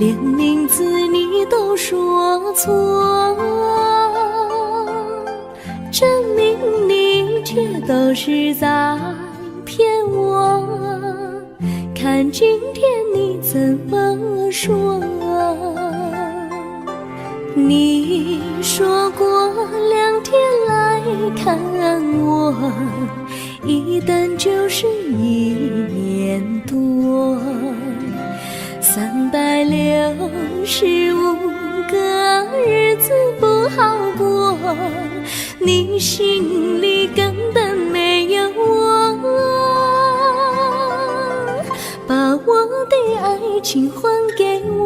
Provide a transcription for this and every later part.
连名字你都说错，证明你却都是在骗我。看今天你怎么说？你说过2天来看我，一等就是1年多，365个日子不好过，你心里根本没有我，把我的爱情还给我。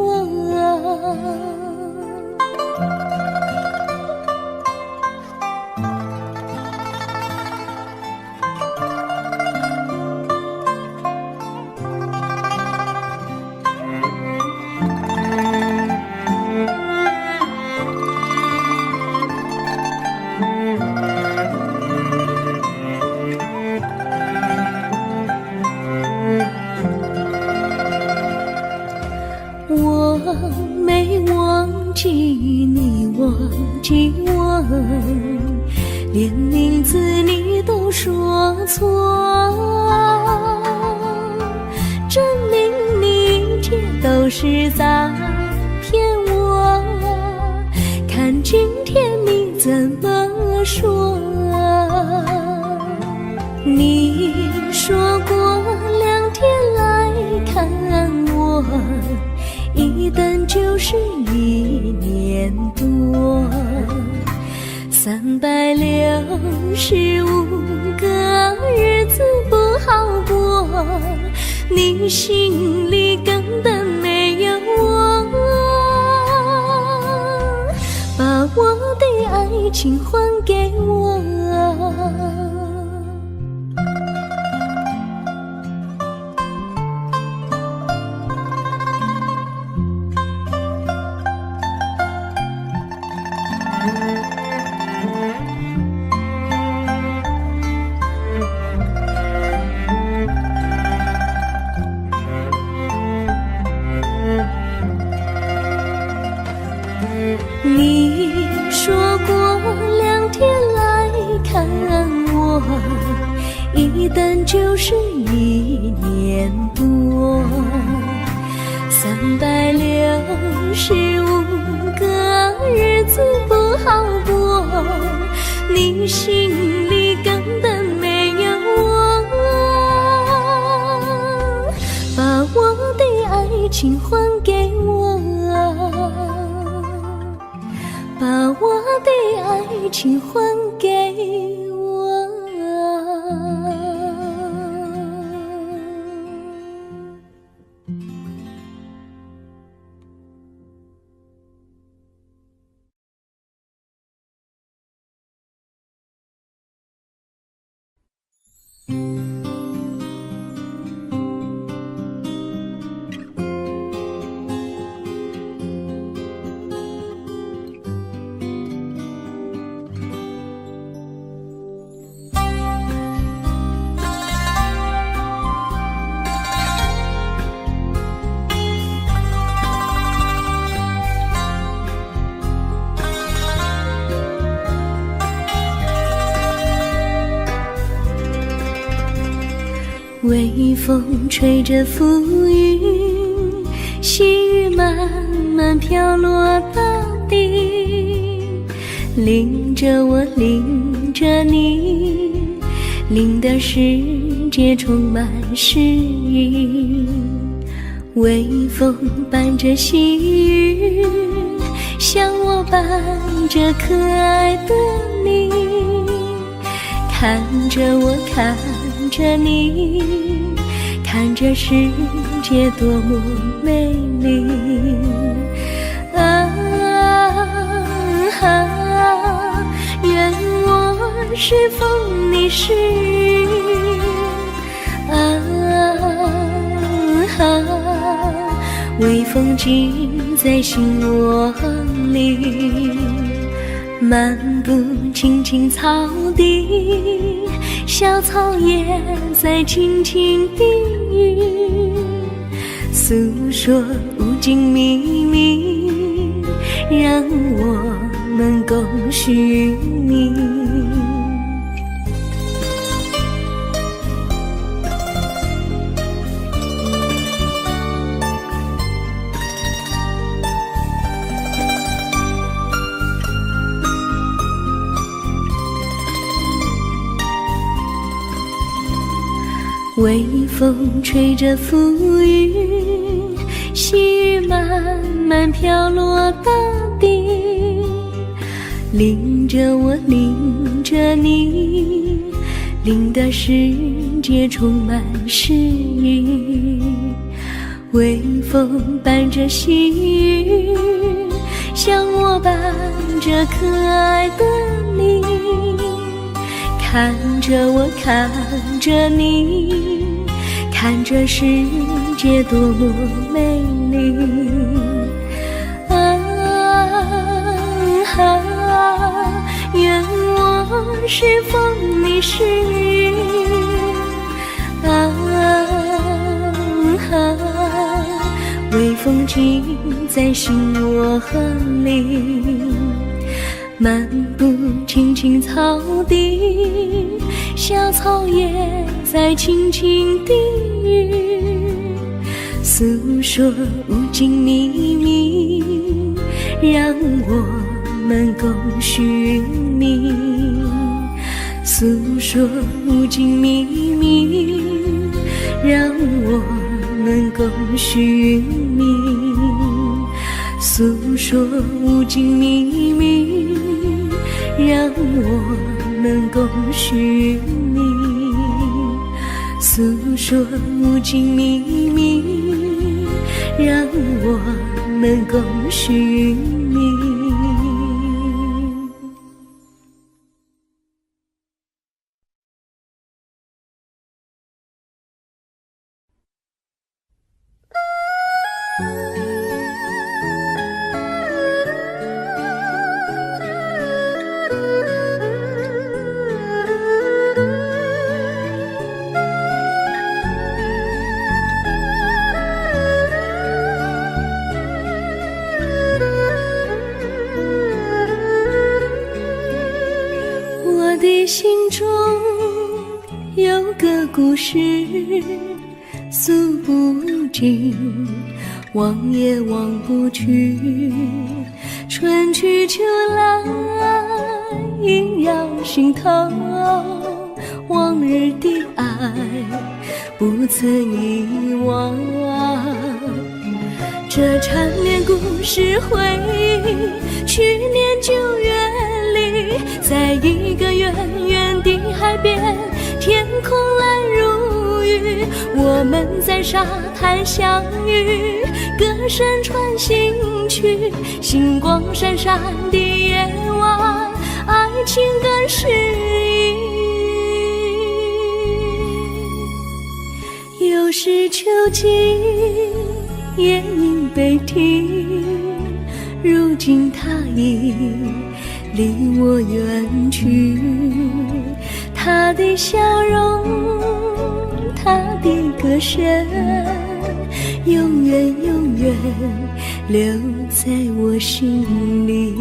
我没忘记你忘记我，连名字你都说错，证明你却都是在骗我。看今天你怎么说？你说过2天来看我，一等就是1年多，365个日子不好过，你心里根本没有我，把我的爱情还给我。你说过2天来看我，一等就是1年多，365个日子不好过，你心里根本没有我，把我的爱情还给我，把我的爱情还给我。微风吹着浮云，细雨慢慢飘落大地，淋着我，淋着你，淋的世界充满诗意。微风伴着细雨，像我伴着可爱的你，看着我，看着你，看着世界多么美丽啊啊！愿我是风，你是雨啊啊！微风记在心窝里，漫步青青草地，小草也在轻轻低语，诉说无尽秘密，让我们共许你。微风吹着浮云，细雨慢慢飘落大地，淋着我，淋着你，淋得世界充满诗意。微风伴着细雨，像我伴着可爱的你，看着我，看着你，看这世界多么美丽。愿我是风，你是雨。微风尽在心窝里，漫步青青草地，小草也在轻轻低语，诉说无尽秘密，让我们共许你。诉说无尽秘密，让我们共许你。诉说无尽秘密，让我们共许你。诉说无尽秘密，让我们共许你。我的心中有个故事，诉不尽，忘也忘不去。春去秋来，萦绕心头，往日的爱不曾遗忘。这缠绵故事回忆，去年9月里，在一个远远的海边，天空蓝如玉，我们在沙滩相遇，歌声传心曲，星光闪闪的夜晚，爱情更诗意。又是秋季，夜莺悲啼，如今他已离我远去，他的笑容，他的歌声，永远永远留在我心里。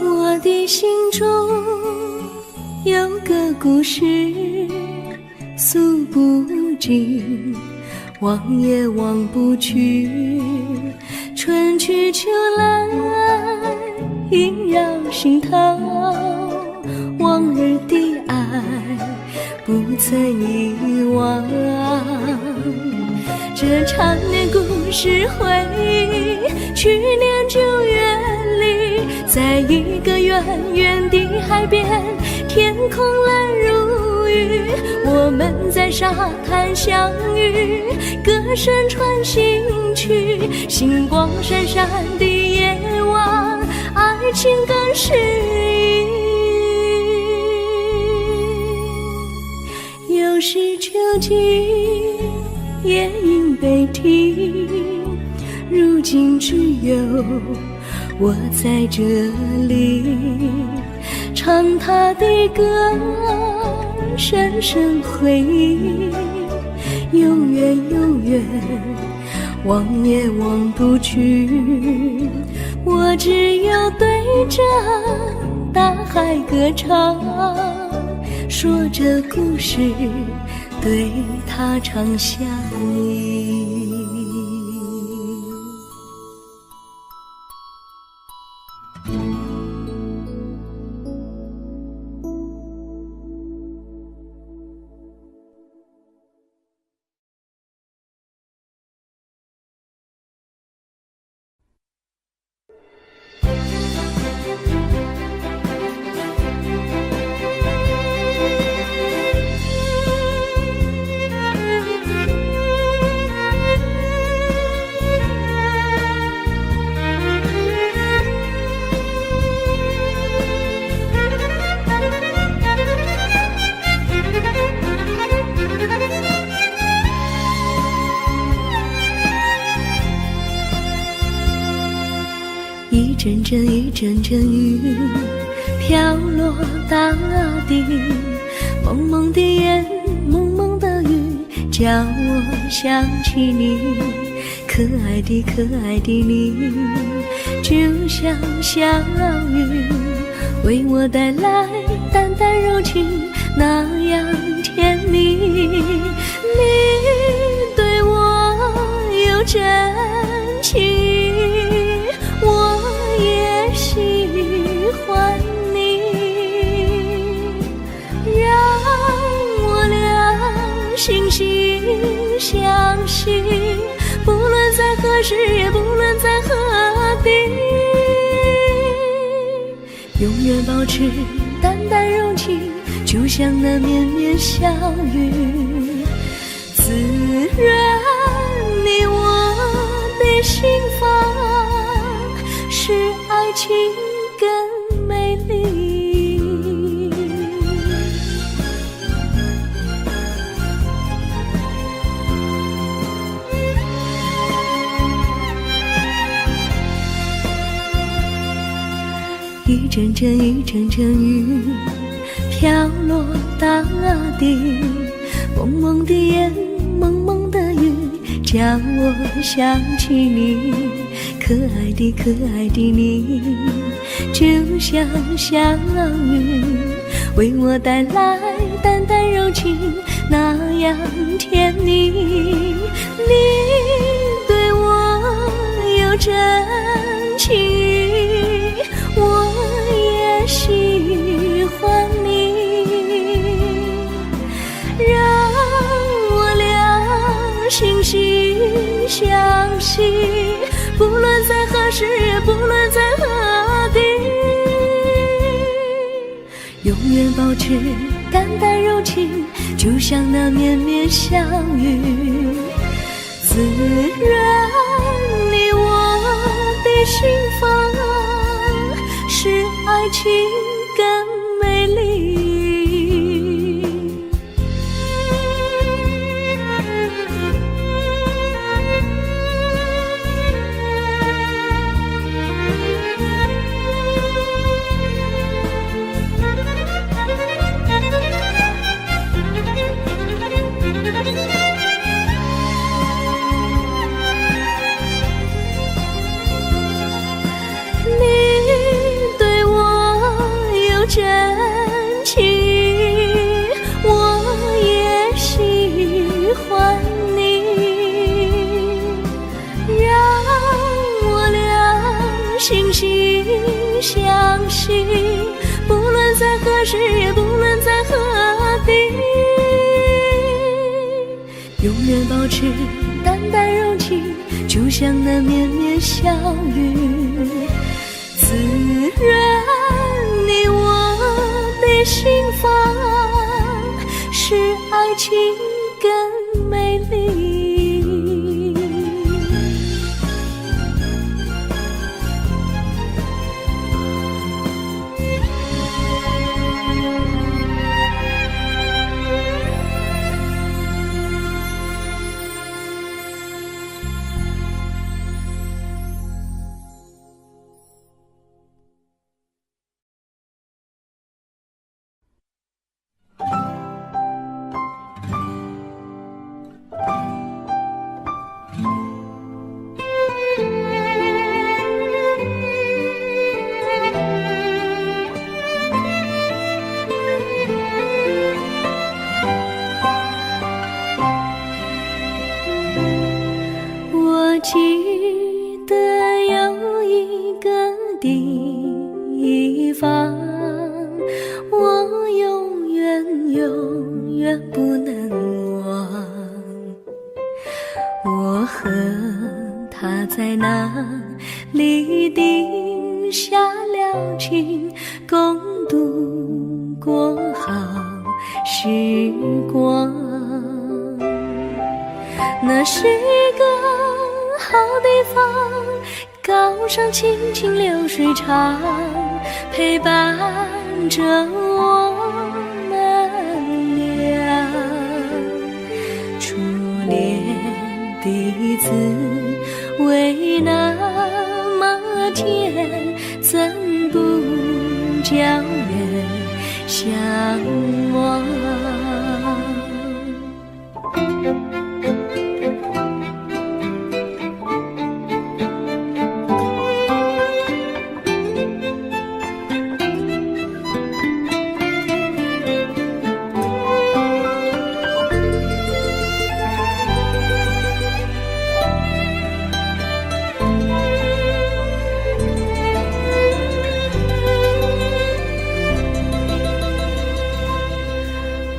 我的心中有个故事，诉不尽，忘也忘不去。春去秋来，萦绕心头，往日的爱不曾遗忘。这缠绵故事回忆，去年9月里，在一个远远的海边，天空蓝如我们在沙滩相遇，歌声传心曲，星光闪闪的夜晚，爱情更诗意。又是秋季，夜莺北啼，如今只有我在这里，唱他的歌，深深回忆，永远永远，忘也忘不去。我只有对着大海歌唱，说着故事，对他唱想你。一阵阵一阵阵雨飘落大地，蒙蒙的烟，蒙蒙的雨，叫我想起你。可爱的可爱的你，就像小雨，为我带来淡淡柔情，那样甜蜜。你对我有真情，我也喜欢你，让我俩惺惺相惜，不论在何时，也不论在何地，永远保持淡淡柔情，就像那绵绵小雨，滋润你我的心房，使爱情更美丽。一阵阵一阵阵雨飘落大地，蒙蒙的烟，蒙蒙的雨，叫我想起你。可爱的可爱的你，就像小雨，为我带来淡淡柔情，那样甜蜜。你对我有真情，我也喜欢你，让我俩惺惺相惜，不论在何时，也不论在何地，永远保持淡淡柔情，就像那绵绵小雨，滋润你我的心房，使爱情更美丽。真情，我也喜欢你，让我俩惺惺相惜，不论在何时，也不论在何地，永远保持淡淡柔情，就像那绵绵小雨，滋润你我的心房，爱情更美丽。我记得有一个地方，我永远不能忘。我和他在那里定下了情，共度过好时光。那是一个好地方，高山青青流水长，陪伴着我们俩。初恋的滋味那么甜，怎不叫人向往？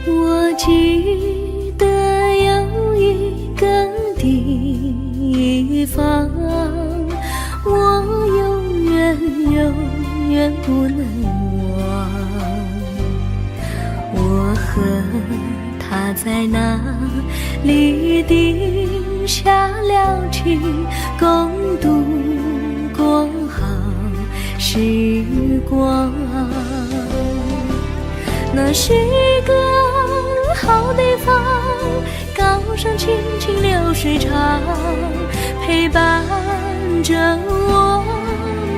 我记得有一个地方，我永远不能忘。我和他在那里定下了情，共度过好时光。那是一个好地方，高山青青流水长，陪伴着我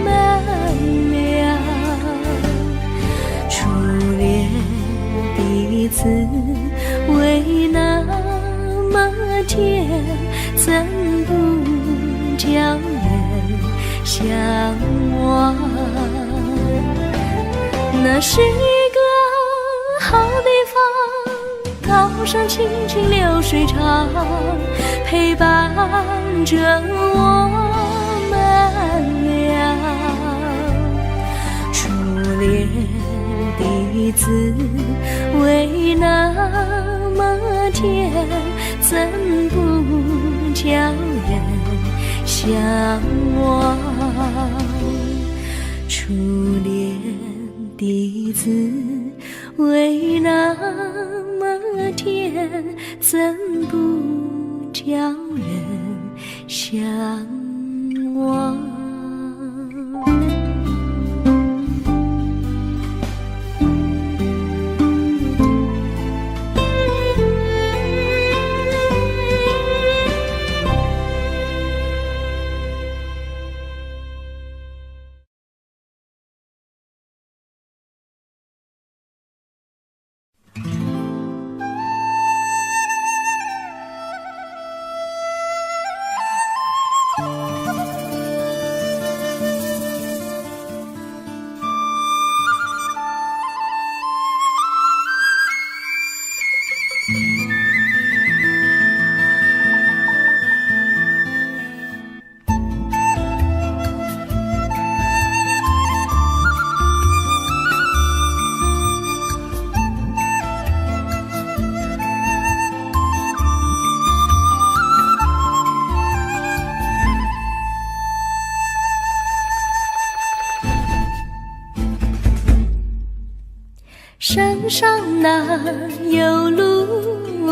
们俩。初恋的滋味那么甜，怎不叫人向往？那是一个好地方，高山青青流水长，陪伴着我们俩。初恋的滋味那么甜，怎不叫人向往？初恋的滋味那么甜，怎不叫人向往？山上哪有路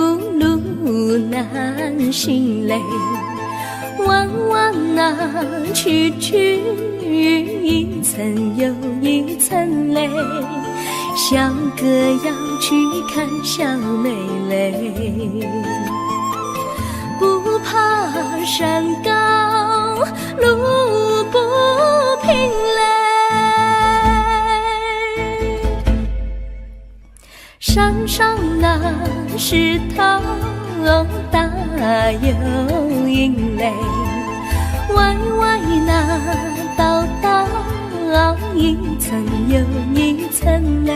心累。弯弯啊，曲曲，一层又一层泪。小哥要去看小妹妹，不怕山高路不平嘞。山上那石头大又阴雷，歪歪那道道一层又一层泪。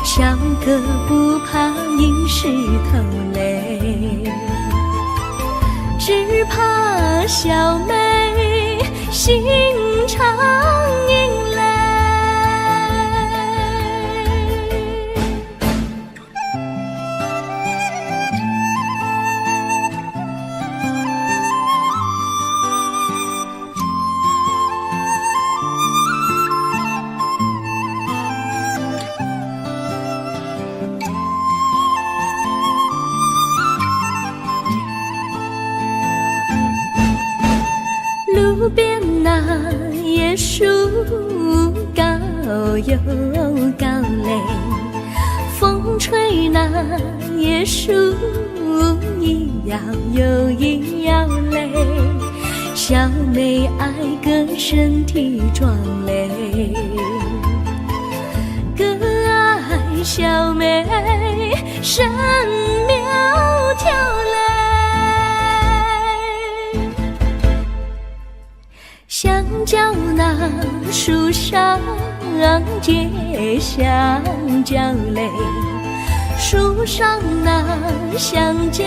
小哥不怕硬石头嘞，只怕小妹心肠阴嘞。路边那椰树高又高嘞，风吹那椰树一摇又一摇嘞。小妹爱个身体壮嘞，哥爱小妹身苗条嘞。香蕉那树上结香蕉嘞，树上那香蕉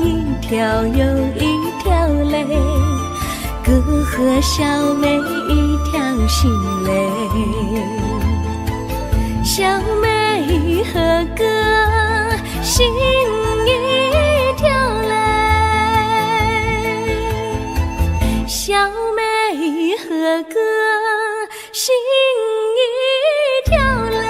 一条又一条嘞，哥和小妹一条心嘞。小妹和哥心一条嘞，小妹和哥心一条嘞。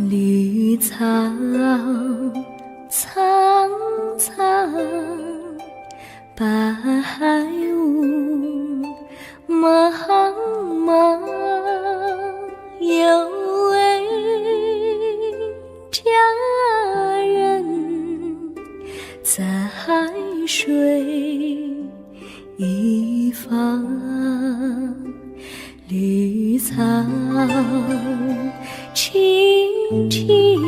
绿草苍苍，白雾茫茫，有位佳人在水一方。绿草青青，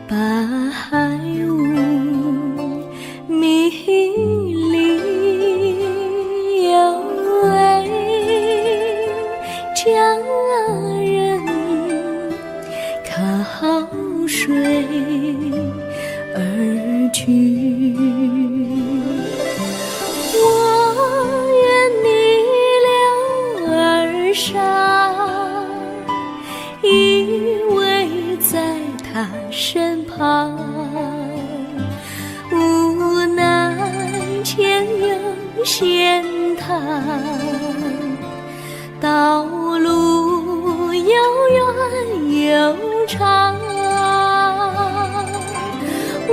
白雾迷离，有位佳人靠水而居。依偎在他身旁，无奈前有险滩，道路又远又长，我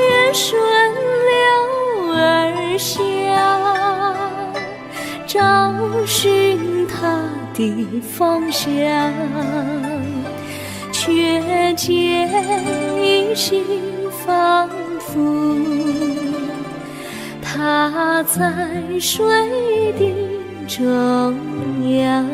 愿顺流而下，找寻他的方向，却间依稀仿佛，他在水的中央。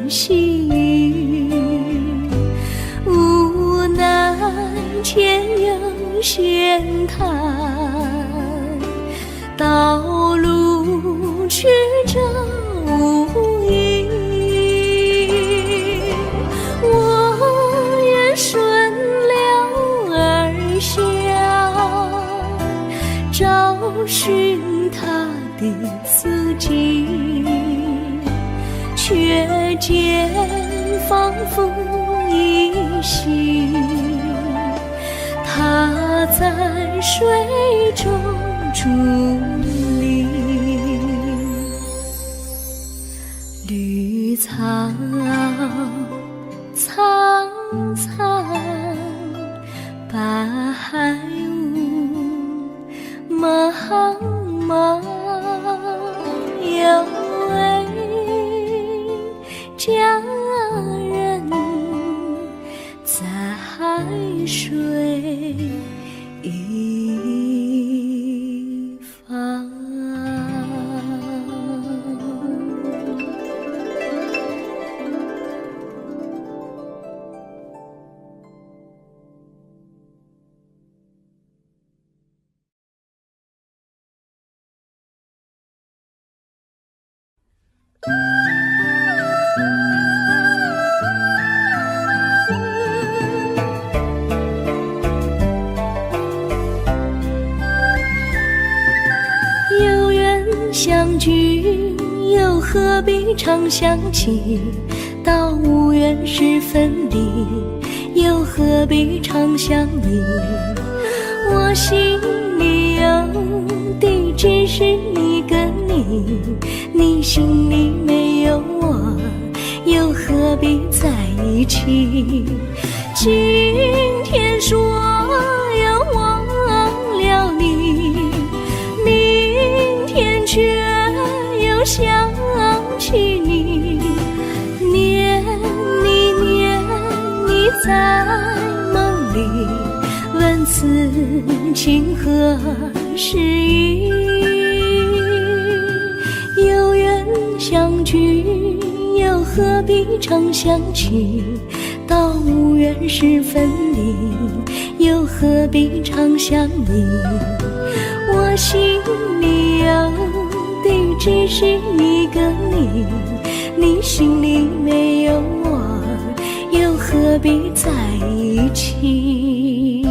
细雨，无奈前有险滩，道路曲折无依。我愿顺流而下，找寻他的足迹，却见仿佛依稀，他在水中伫立。绿草苍苍，白雾茫茫，有位佳人在水一方。有缘相聚，又何必常想起？到无缘时分离，又何必常想你？我心里有的只是一个你，你心里没有我，又何必在一起？今天说要忘了你，明天却又想起你，念你在梦里，问此情何时已？有缘相聚，又何必常想起？到无缘时分离，又何必常想你？我心里有的只是一个你，你心里没有我，又何必在一起？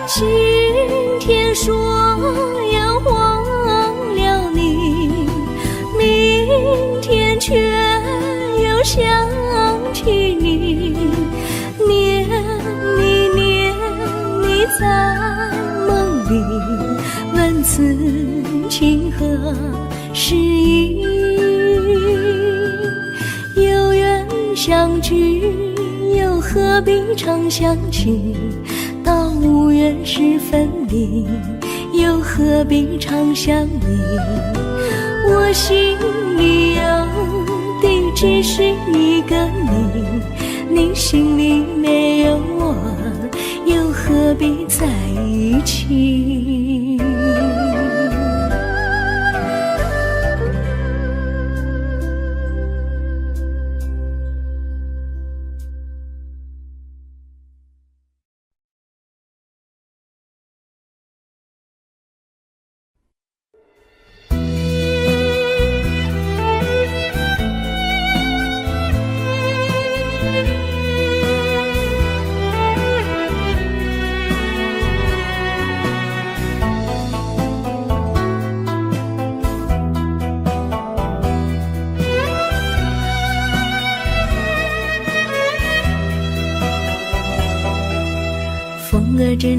今天说要忘了你，明天却又想起你，念你在梦里，问此情何时已？有缘相聚，又何必常想起？到无缘时分离，又何必常想你？我心里有的只是一个你，你心里没有我，又何必在一起？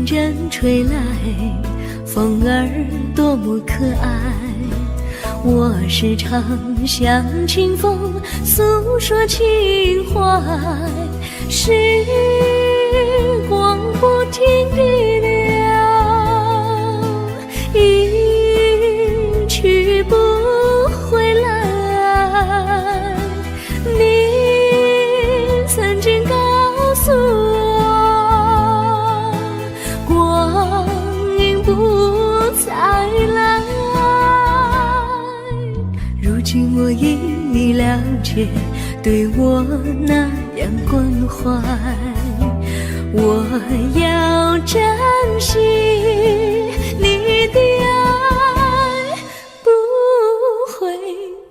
阵吹来，风儿多么可爱。我时常向清风诉说情怀，时光不停地流，一去不回来。你曾经告诉我，光阴不再来。如今我已了解，对我那样关怀，我要珍惜你的爱，不会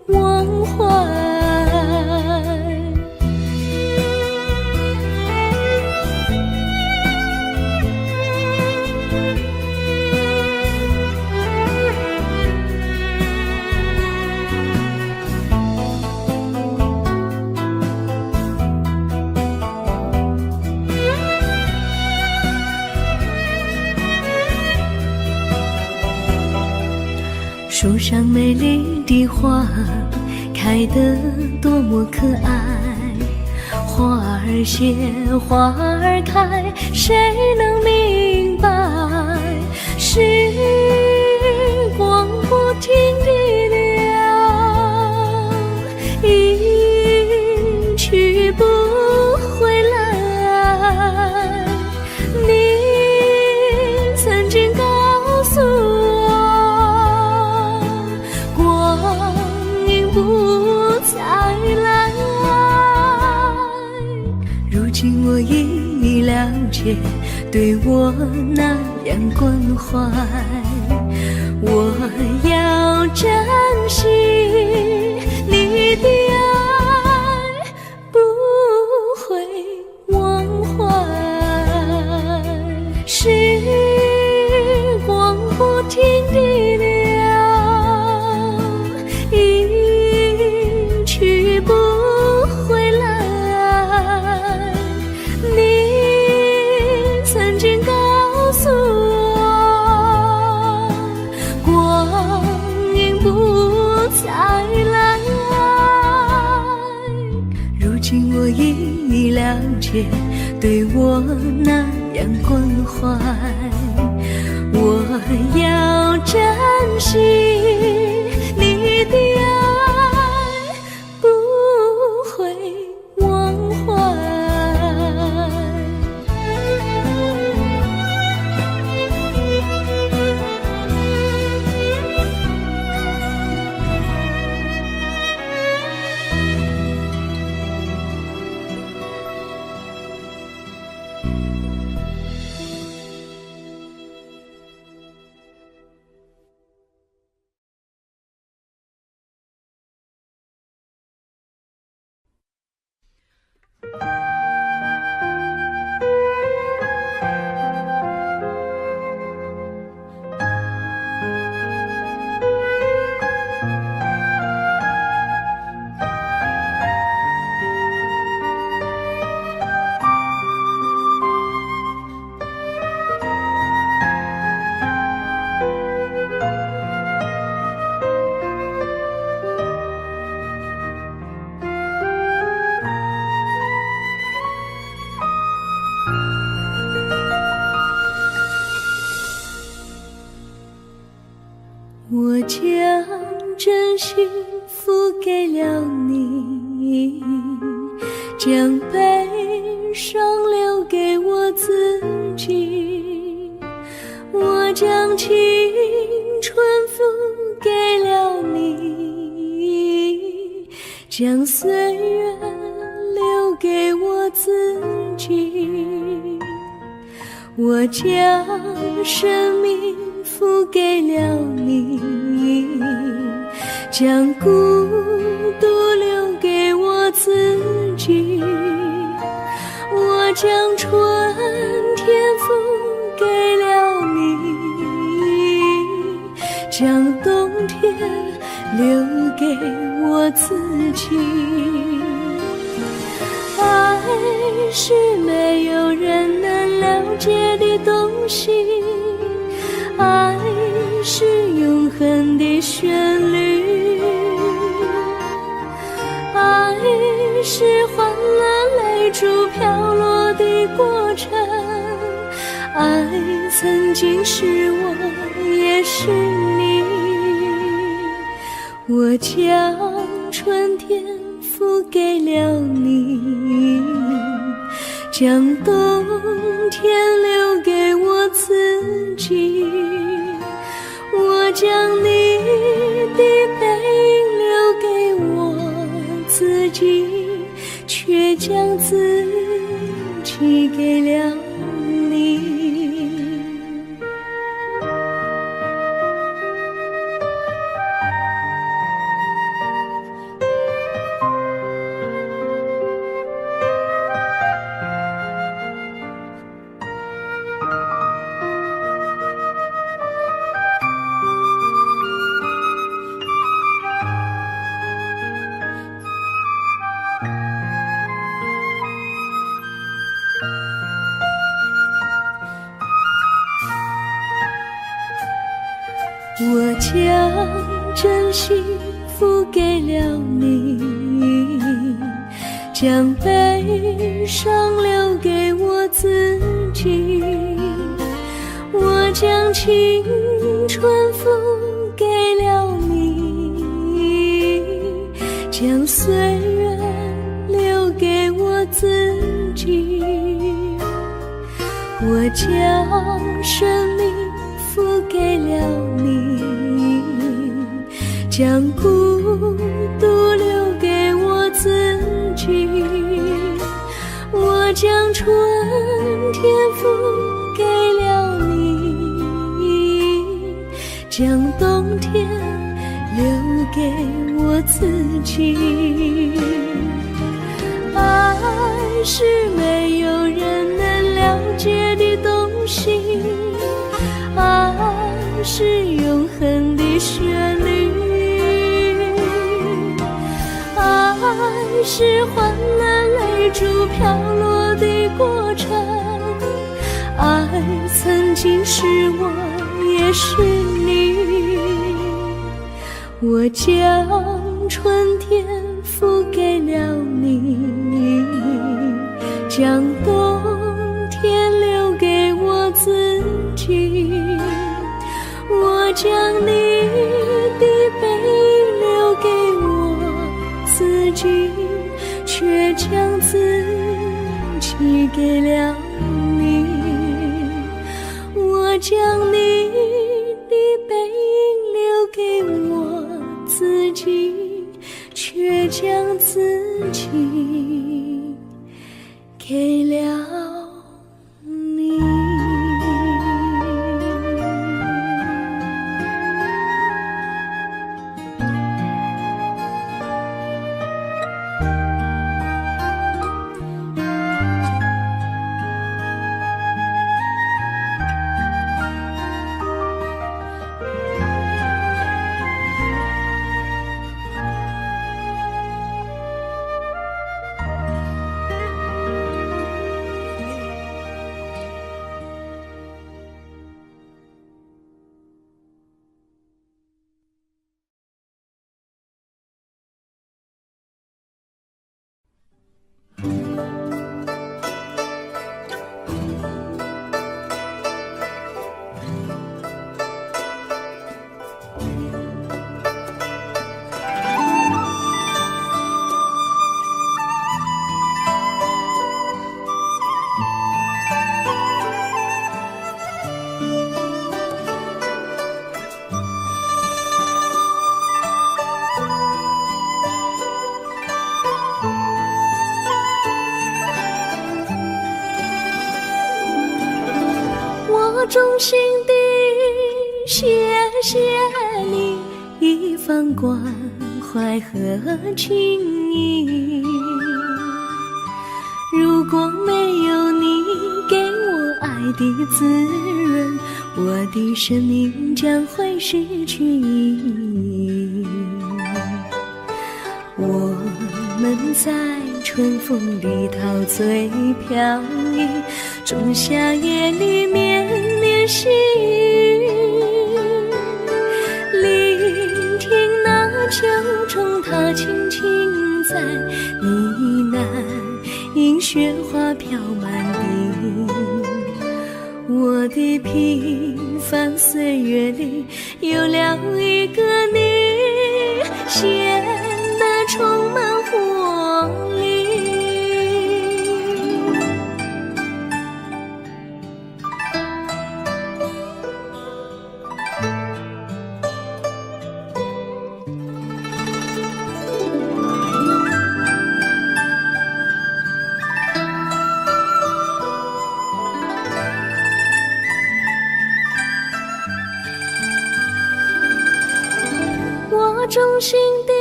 忘怀。树上美丽的花开得多么可爱，花儿谢，花儿开，谁能明白？时光不停地流，一去不回来。你曾经告诉我，不再来。如今我已了解，对我那样关怀，我要珍惜你的爱，不会忘怀。时光不停地流，不回来。你曾经告诉我，光阴不再来。如今我已了解，对我那样关怀，我要珍惜你的爱，不会忘怀。我将真心付给了你，将悲伤留给我自己。我将青春付给了你，将岁月留给我自己。我将生命付给了你，将孤独留给我自己。我将春天付给了你，将冬天留给我自己。爱是没有人能了解的东西，爱是永恒的旋律，爱是欢乐泪珠飘落的过程，爱曾经是我，也是你。我将春天付给了你，将冬天留给我自己。我将你的背影留给我自己，却将自己给了你。我将真心付给了你，将悲伤留给我自己。我将青春付给了你，将岁月留给我自己。我将生命付给了你，将孤独留给我自己。我将春天付给了你，将冬天留给我自己。爱是没有人能了解的东西，爱是永恒的旋律，爱是欢乐泪珠飘落的过程，爱曾经是我，也是你。我将春天付给了你，将冬天留给我自己。我将你的背影留给我自己，却将自己给了你。我将你的背影留给我自己，却将自己给了你。衷心地谢谢你一番关怀和情谊，如果没有你给我爱的滋润，我的生命将会失去意义。我们在春风里陶醉飘逸，仲夏夜里绵绵细雨，聆听那秋虫它轻轻在呢喃，映雪花飘满地。我的平凡岁月里有了一个你，显得充满活力。我衷心地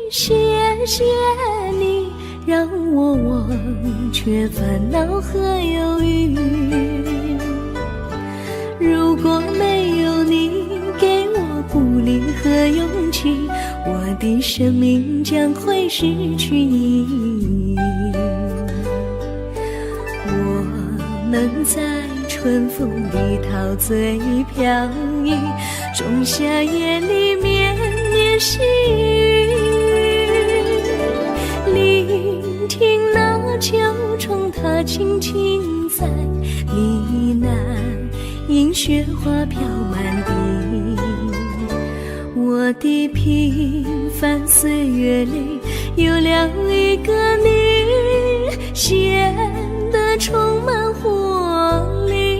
谢谢你，让我忘却烦恼和忧郁。如果没有你给我鼓励和勇气，我的生命将会失去意义。我们在春风里陶醉飘逸，仲夏夜里绵绵细雨，聆听那秋虫它轻轻在呢喃，映雪花飘满地。我的平凡岁月里有了一个你，显得充满活力。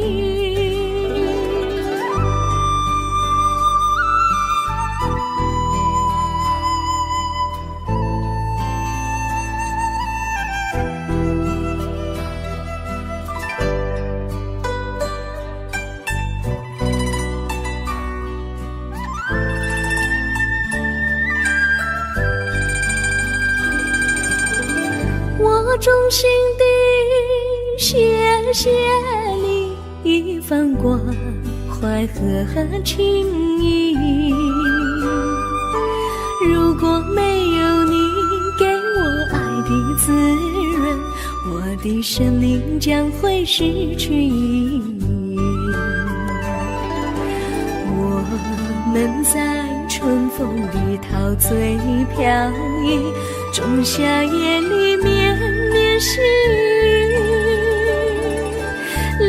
我衷心地谢谢你一番关怀和情谊，如果没有你给我爱的滋润，我的生命将会失去意义。我们在春风里陶醉飘逸，仲夏夜里绵绵细雨，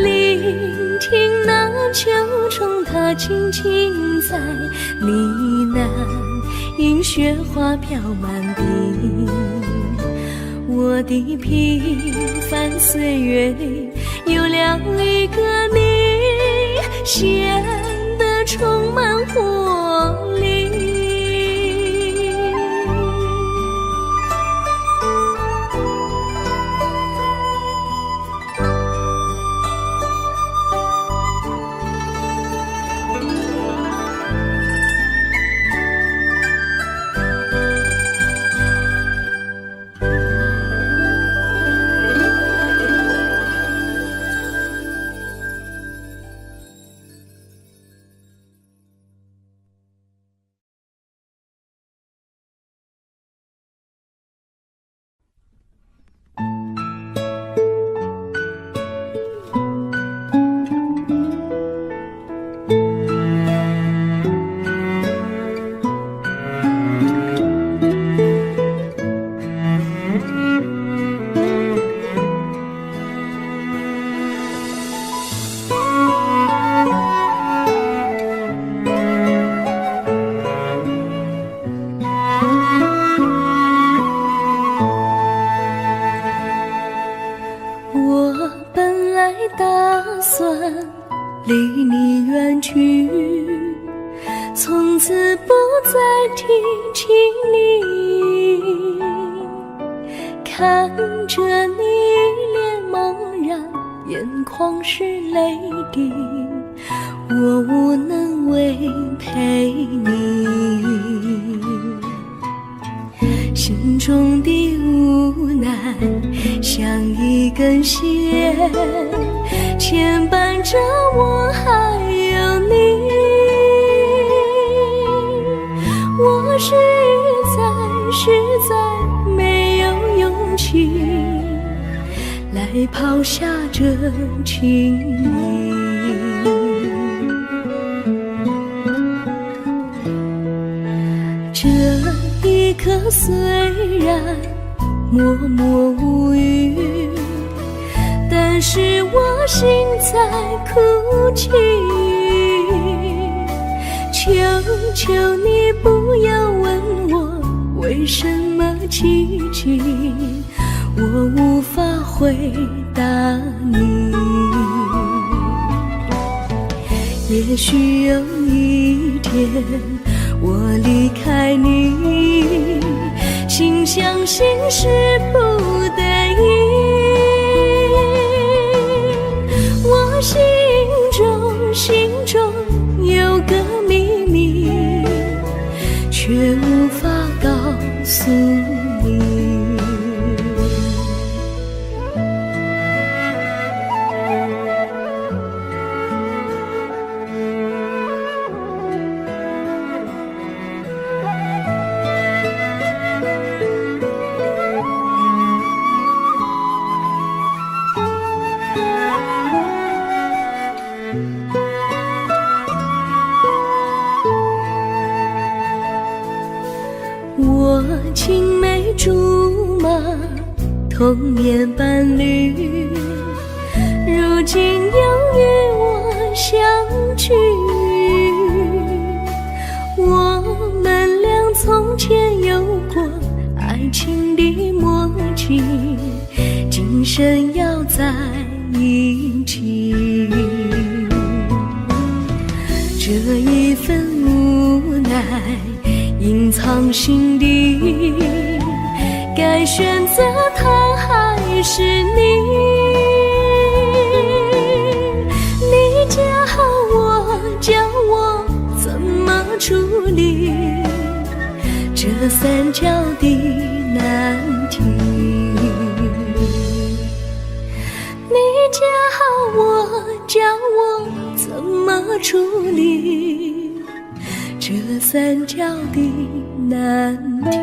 聆听那秋虫它轻轻在呢喃，映雪花飘满地。我的平凡岁月里有了一个你，显得充满活力。离你远去，从此不再提起你。看着你脸茫然，眼眶是泪滴，我无能为陪你。心中的无奈像一根线，牵绊着我还有你。我实在没有勇气抛下这情意。这一刻虽然默默无语，但是我心在哭泣。求求你不要问我为什么寂静，我无法回答你。也许有一天我离开你，心相信是不得已。我心中有个秘密，却无法告诉你。我青梅竹马，童年伴侣，如今又与我相聚。我们俩从前有过爱情的默契，今生要在一起。这一份无奈隐藏心底，该选择他还是你？你教我怎么处理这三角的难题？你教我怎么处理这三角的难题？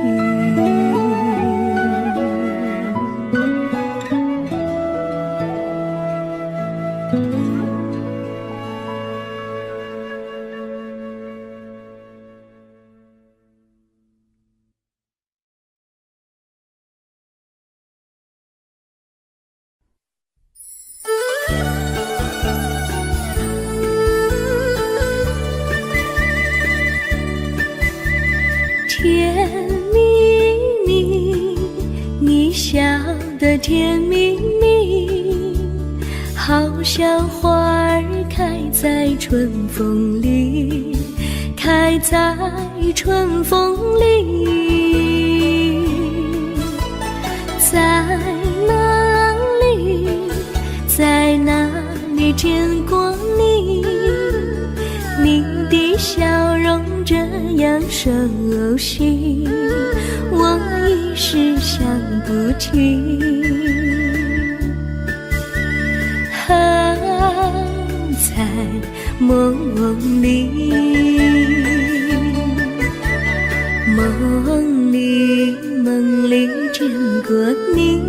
甜蜜蜜，你笑得甜蜜蜜，好像花儿开在春风里，开在春风里。在哪里，在哪里见过你？你的笑容这样熟悉，我一时想不起。在梦里，梦里见过你，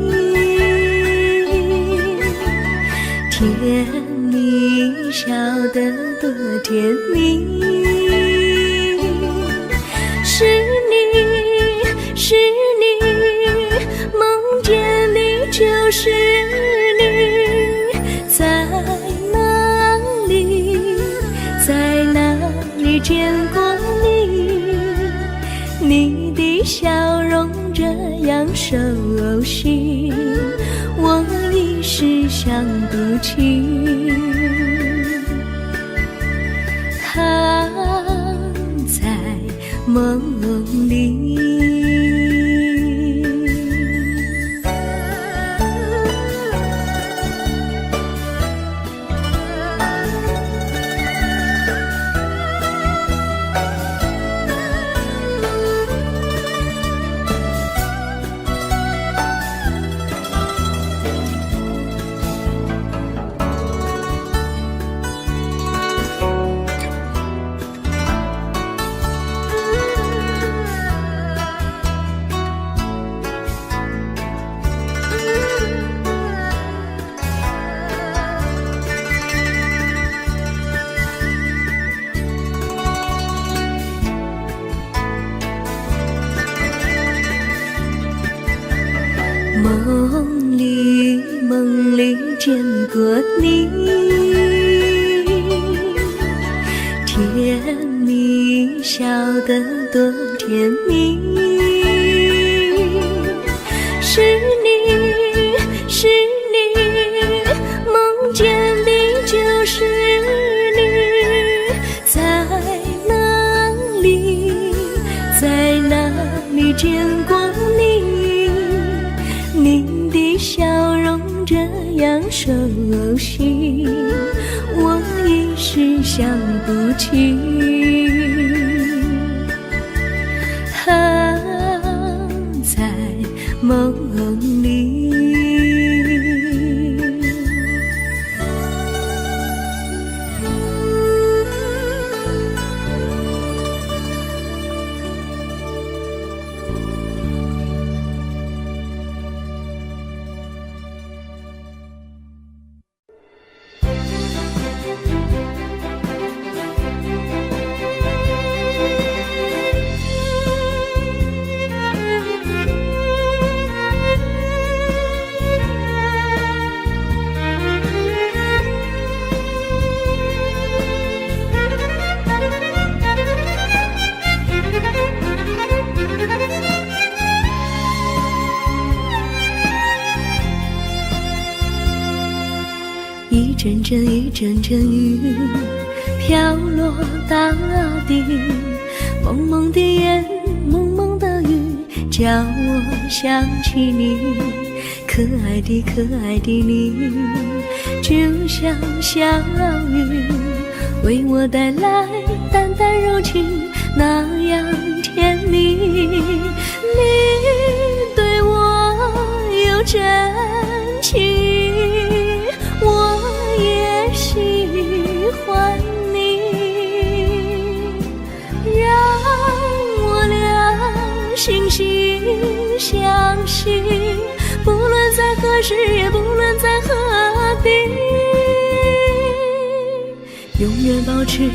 甜蜜笑得多甜蜜。是你，梦见你就是你，在哪里见过你？你的笑容这样熟悉，我一时想不起。在梦里。梦里见过你，甜蜜笑得多甜蜜，是你，是你，梦见的就是你，在哪里，在哪里见过你？你的笑容这样熟悉，我一时想不起。在梦里。一阵阵一阵阵雨飘落大地，蒙蒙的烟，蒙蒙的雨，叫我想起你，可爱的可爱的你，就像小雨，为我带来淡淡柔情，那样甜蜜。你对我有真情，我也喜欢你，让我俩惺惺相惜，不论在何时，也不论在何地，永远保持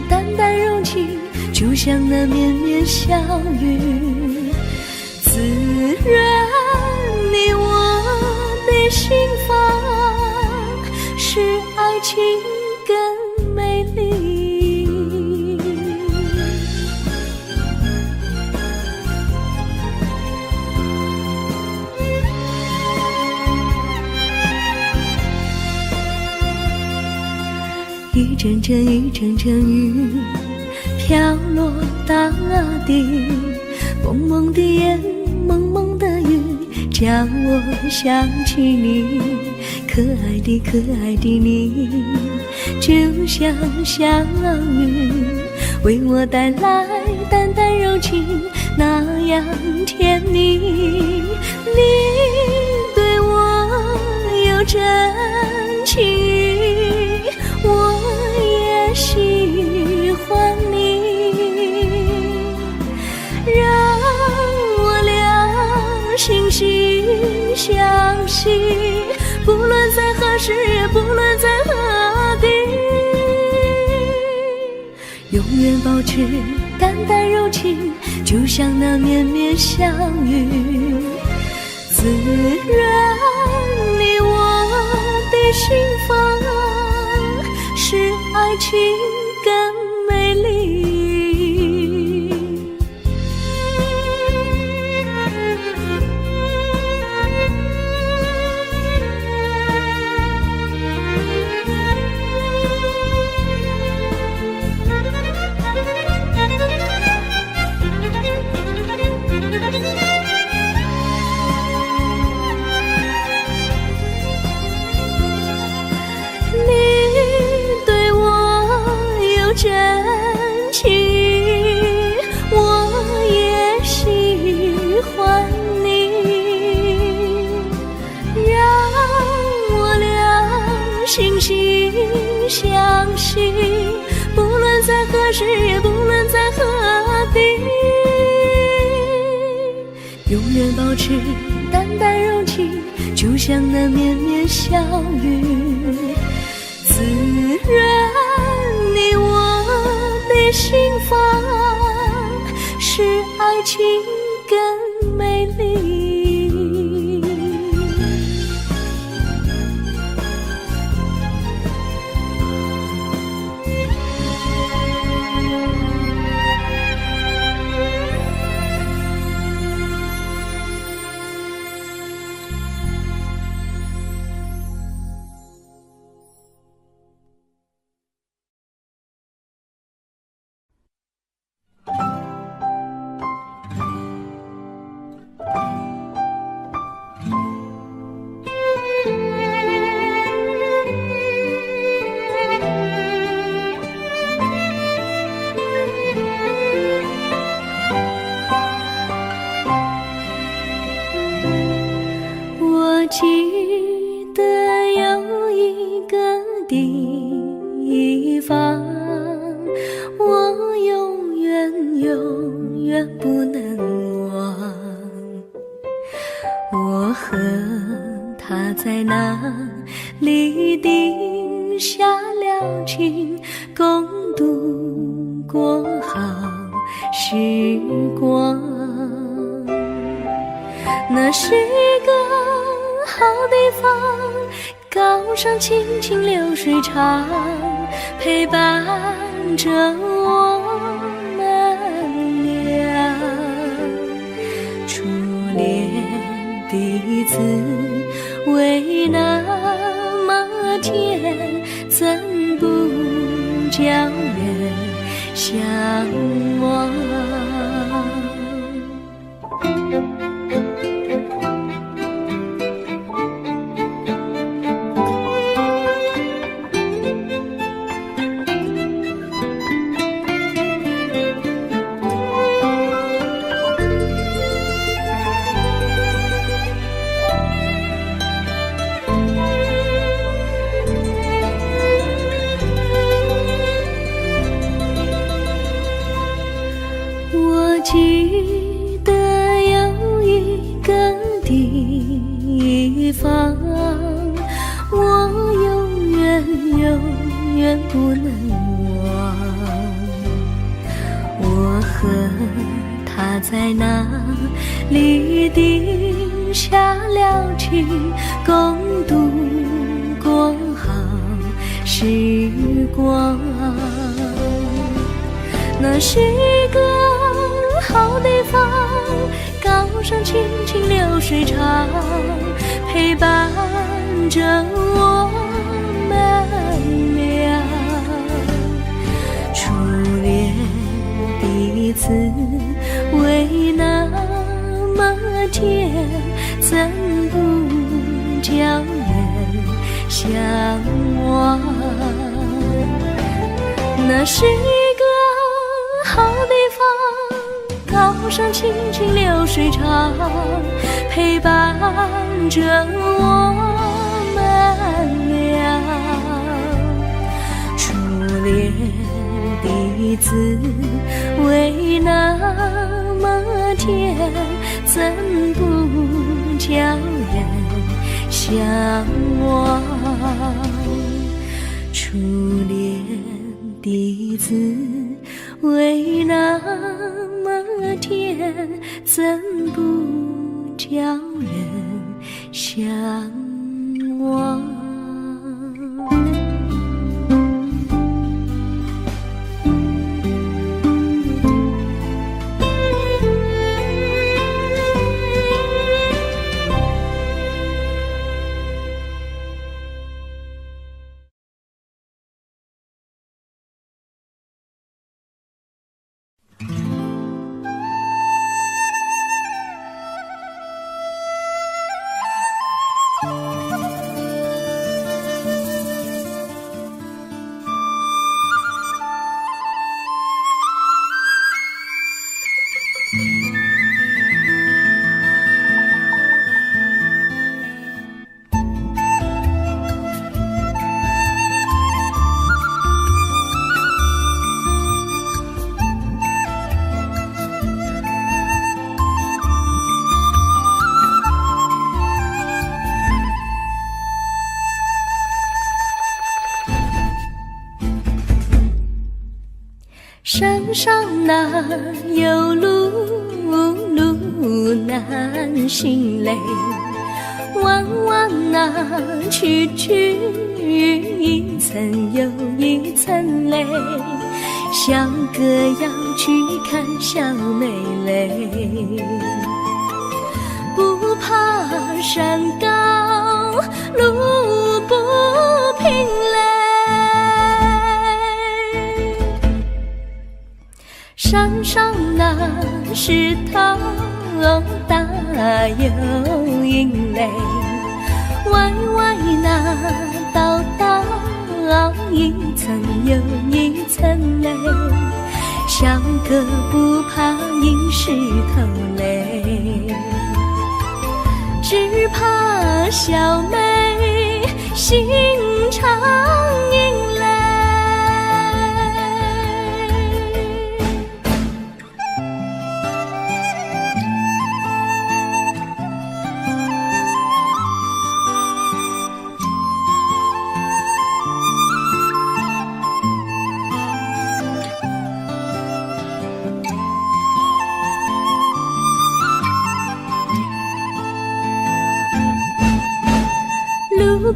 淡淡柔情，就像那绵绵小雨，滋润你我的心房，使爱情更美丽。一阵阵一阵阵雨飘落大地，蒙蒙的烟，蒙蒙的雨，叫我想起你，可爱的可爱的你，就像小雨，为我带来淡淡柔情，那样甜蜜。你对我有真情，我也喜欢你，让我俩惺惺相惜，不论在何时，也不论在何地，永远保持淡淡柔情，就像那绵绵小雨，滋润你我的心房，使爱情更美丽。真情，我也喜欢你，让我俩惺惺相惜，不论在何时，也不论在何地，永远保持淡淡柔情，就像那绵绵小雨，滋润你我的心房，使爱情更美丽。时光。那是个好地方，高山青青流水长，陪伴着我们俩。初恋的滋味那么甜，怎不叫人向往？我记得有一个地方，我永远不能忘。我和他在那里定下了情，共度过好时光。那是个好地方，高山青青流水长，陪伴着我们俩。初恋的滋味那么甜，怎不叫人向往？那是一个好地方，高山青青流水长，陪伴着我们俩。初恋的滋味那么甜，怎不叫人向往？初恋的滋味那么甜，怎不叫人向往？山上哪有路难行嘞，弯弯哪曲一层又一层嘞，小哥要去看小妹嘞，不怕山高路不平嘞，山上那石头大又硬嘞，歪歪那道一层又一层嘞，小哥不怕硬石头嘞，只怕小妹心肠硬嘞。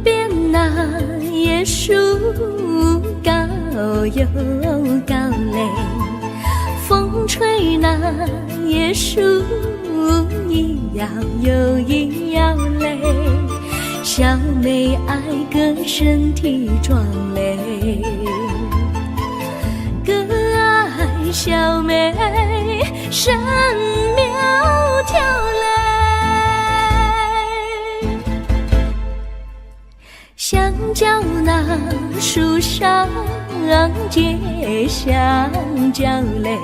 边那椰树高又高嘞，风吹那椰树一摇又一摇嘞，小妹爱个身体壮嘞，个爱小妹身苗条嘞。香蕉那树上结香蕉嘞，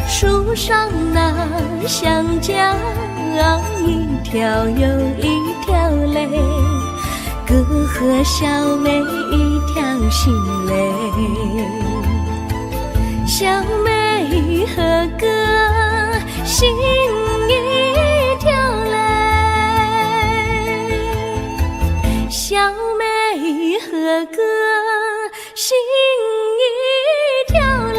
树上那香蕉一条又一条嘞，哥和小妹一条心嘞，小妹和哥心一条嘞，小妹和哥心一条嘞。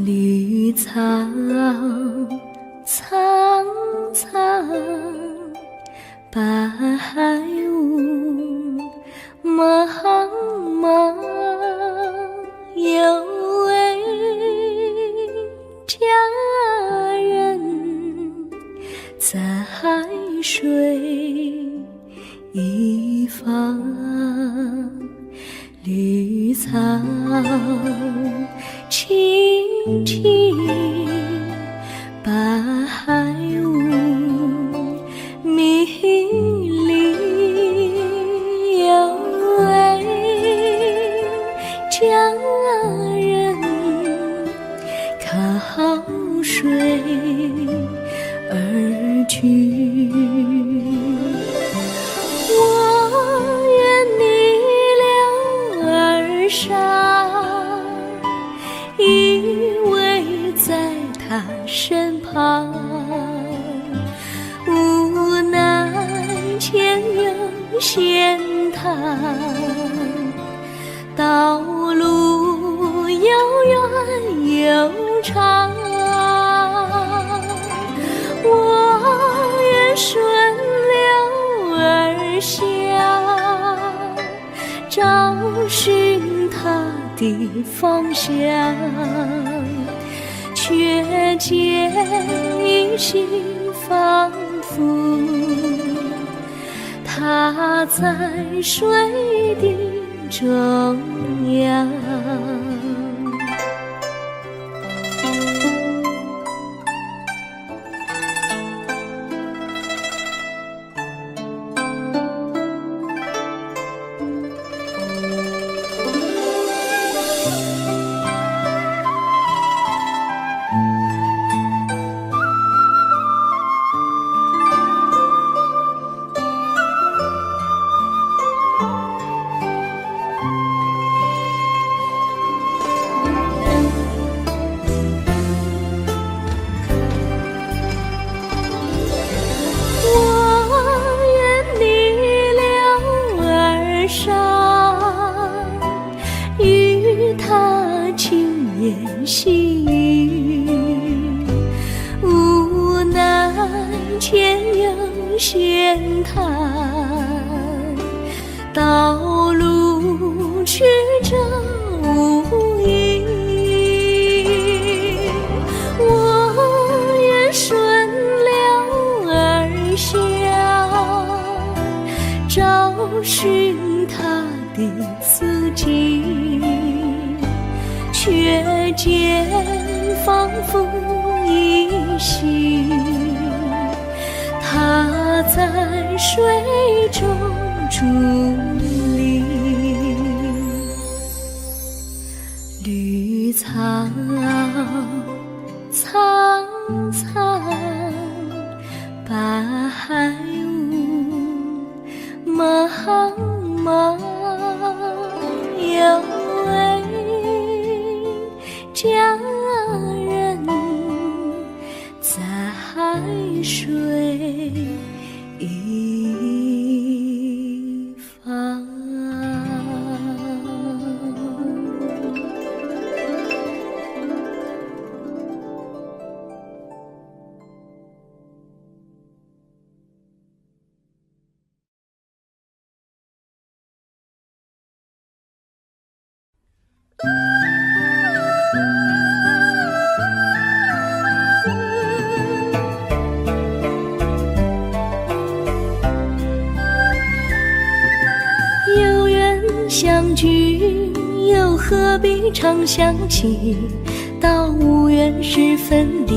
绿草苍苍，白雾茫茫，有位佳人在水一方，绿草青青，白雾迷离，有位佳人靠水而居。我愿你留儿伤，依偎在他身旁，无奈前有险滩，道路又远又长，我愿顺流而下，找寻他的方向，却见一心仿佛他在水的中央。与他轻言细语，无奈前有险滩，道路曲折无依，我愿顺流而下，却见仿佛依稀，他在水中伫立。绿草苍苍，白雾茫茫，有位佳人在海水一方。有缘相聚，又何必常想起？到无缘时分离，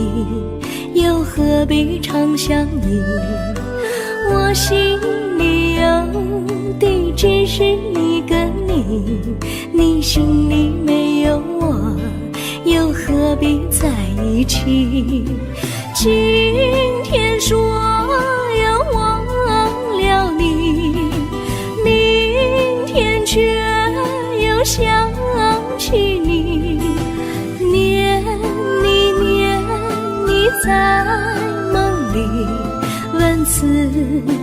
又何必常想你？我心里有的只是一个你，你心里没有我，又何必在一起？今天说要忘了你，明天却又想起你，念你念你在梦里，问此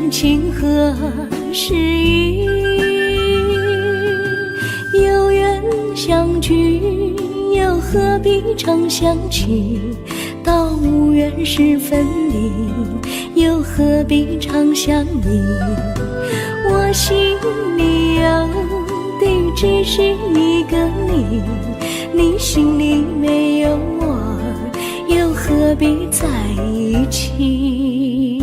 情何时已？有缘相聚，又何必常想起？到无缘时分离，又何必常想你？我心里有的只是一个你，你心里没有我，又何必在一起？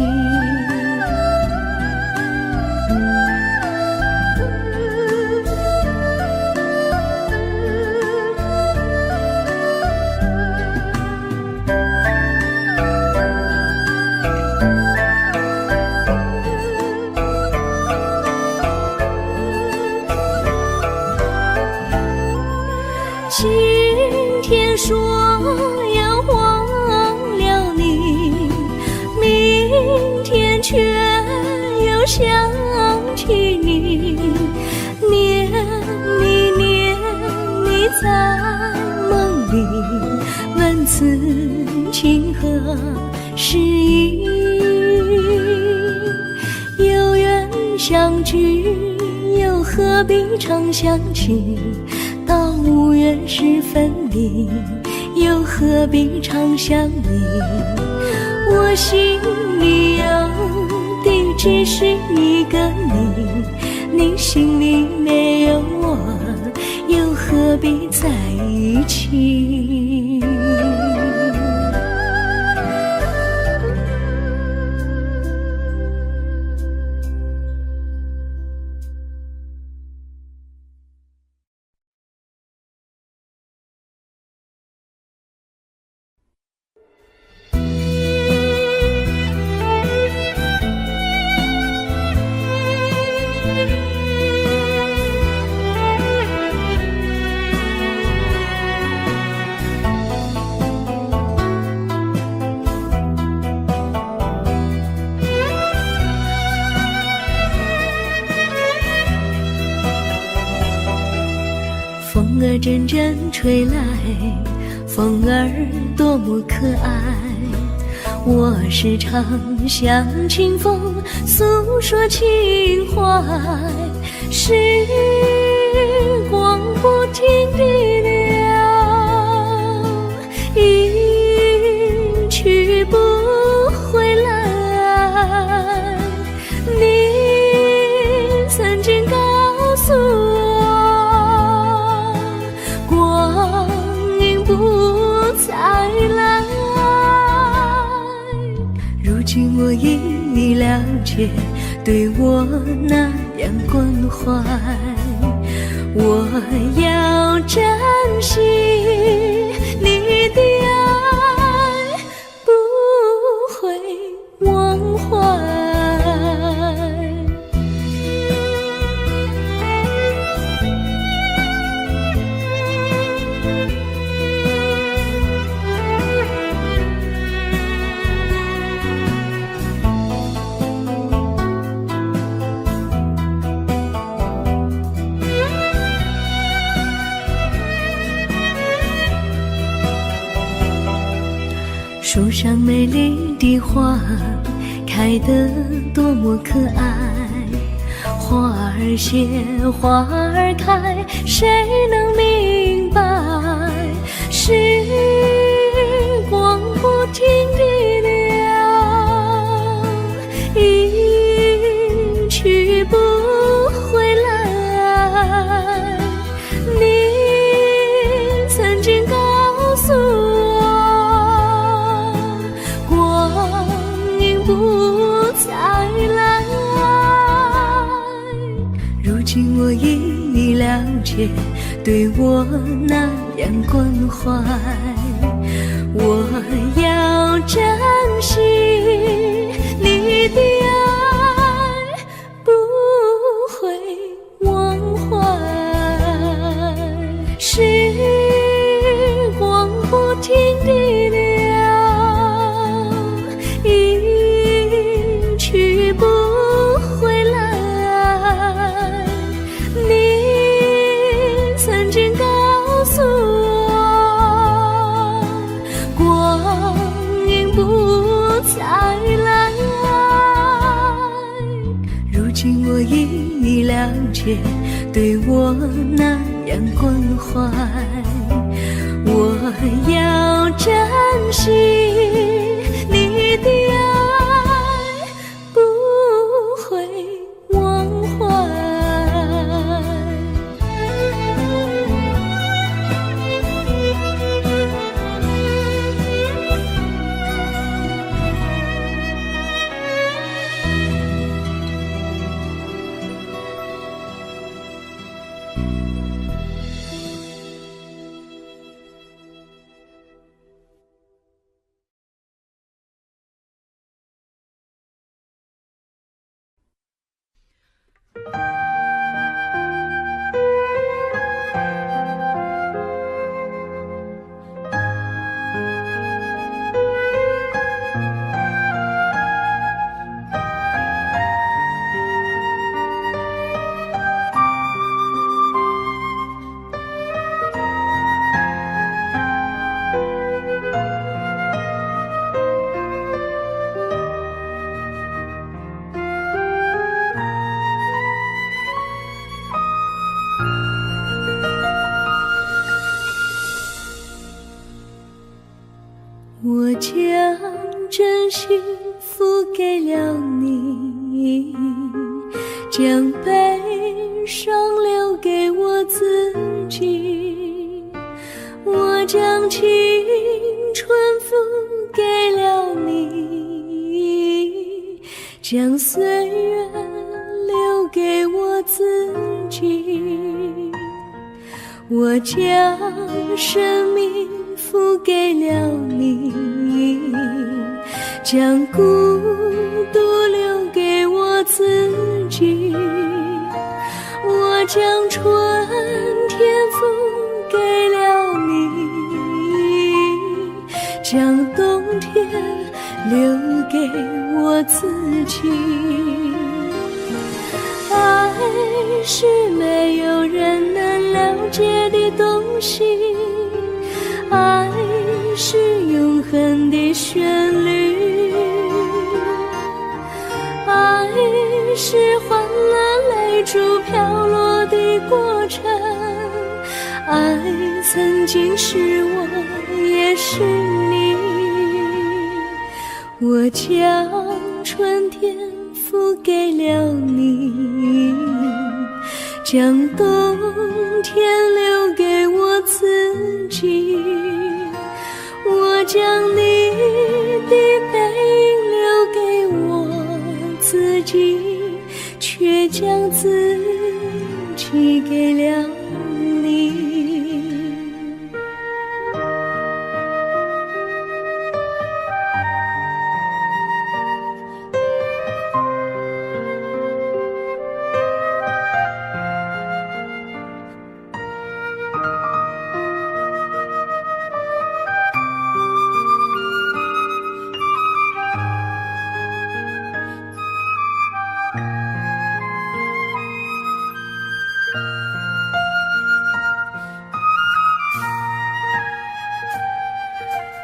今天说要忘了你，明天却又想起你，念你念你在梦里，问此情何时已？有缘相聚，又何必常想起？到无缘时分离，又何必常想你？我心里有的只是一个你，你心里没有我，又何必在一起？风儿阵阵吹来，风儿多么可爱。我时常向清风诉说情怀，时光不停地流，一去不回来。你曾经告诉我，光阴不再来。如今我已了解，对我那样关怀，我要珍惜树上美丽的花开得多么可爱，花儿谢，花儿开，谁能明白？时光不停地流，一去不回来。你曾经告诉我，光阴不再来。如今我已了解，对我那样关怀，我要珍惜你的爱，不会忘怀。时光不停地流，一去不回来。你曾经告诉我，光阴不再来。如今我已了解，对我那样关怀，我要珍惜你的爱，不会忘怀。我将真心付给了你，将悲伤留给我自己。我将青春付给了你，将岁月留给我自己。我将生命付给了你，将孤独留给我自己。我将春天付给了你，将冬天留给我自己。爱是没有人能了解的东西，爱是永恒的旋律，爱是欢乐泪珠飘落的过程，爱曾经是我，也是你。我将春天付给了你，将冬天留给我自己。我将你的背影留给我自己，却将自己给了你。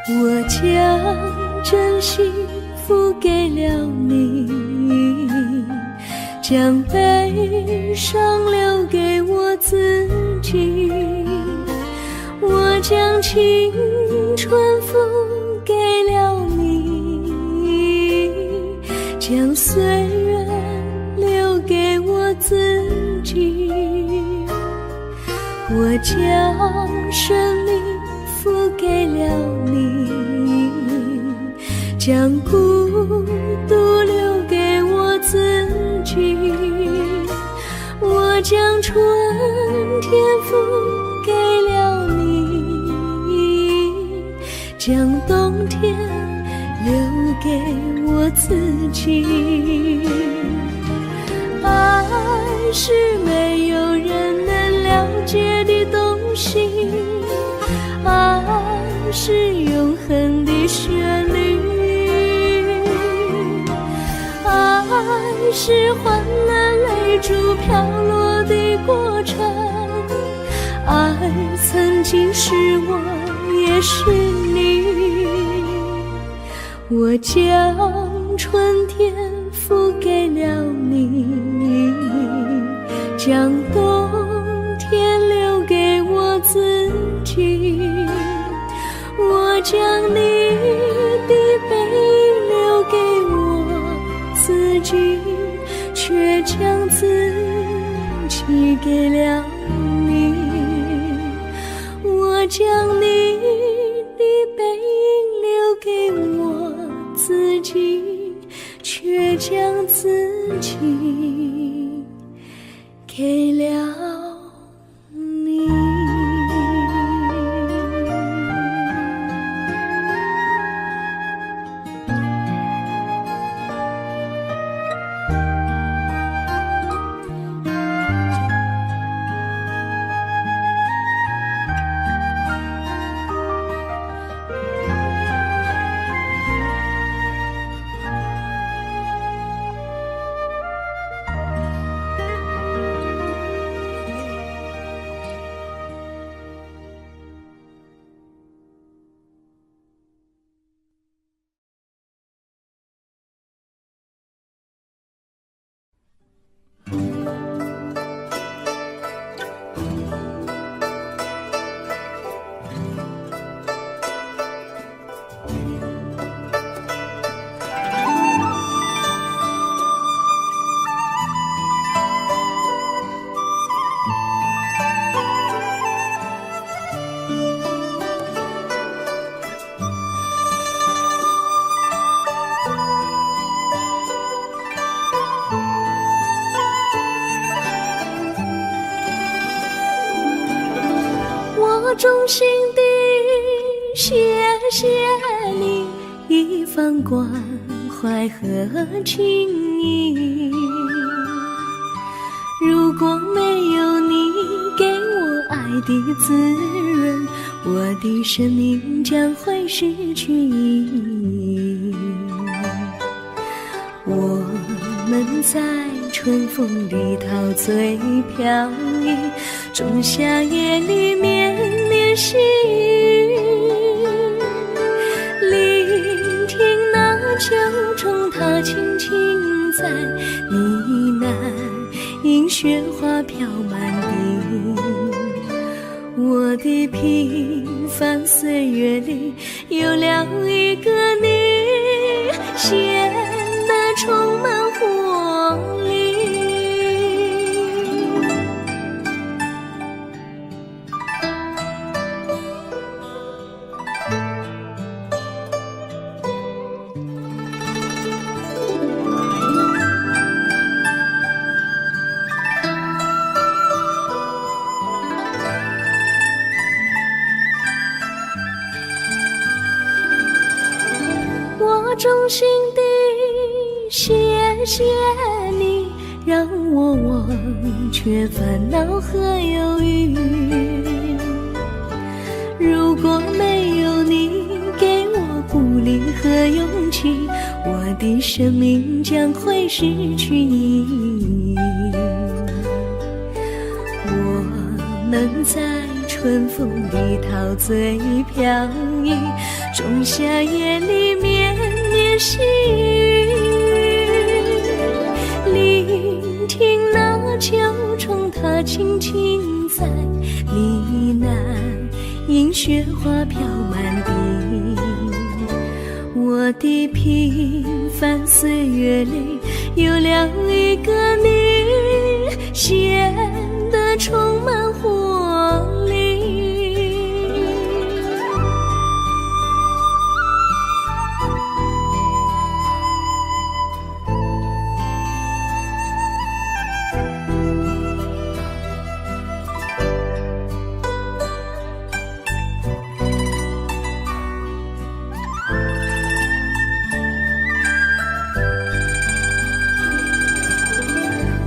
我将真心付给了你，将悲伤留给我自己。我将青春付给了你，将岁月留给我自己。我将生命付给了你，将孤独留给我自己。我将春天付给了你，将冬天留给我自己。爱是没有人能了解的东西，爱是永恒的旋律，爱是换了泪珠飘落的过程，爱曾经是我也是你。我将春天付给了你，将冬天留给我自己。我将你的背影留给我自己，却将自己给了你。我将你的背影留给我自己，却将自己给了你。我衷心地谢谢你一番关怀和情谊，如果没有你给我爱的滋润，我的生命将会失去意义。我们在春风里陶醉飘逸，仲夏夜里绵绵细雨，聆听那秋虫它轻轻在呢喃，因雪花飘满地。我的平凡岁月里有了一个你，显得充满活力。我衷心地谢谢你，让我忘却烦恼和忧郁。如果没有你给我鼓励和勇气，我的生命将会失去意义。我们在春春风里陶醉飘逸，仲夏夜里绵绵细雨。聆听那秋虫它轻轻在呢喃，迎雪花飘满地。我的平凡岁月里有了一个你，显得充满活力。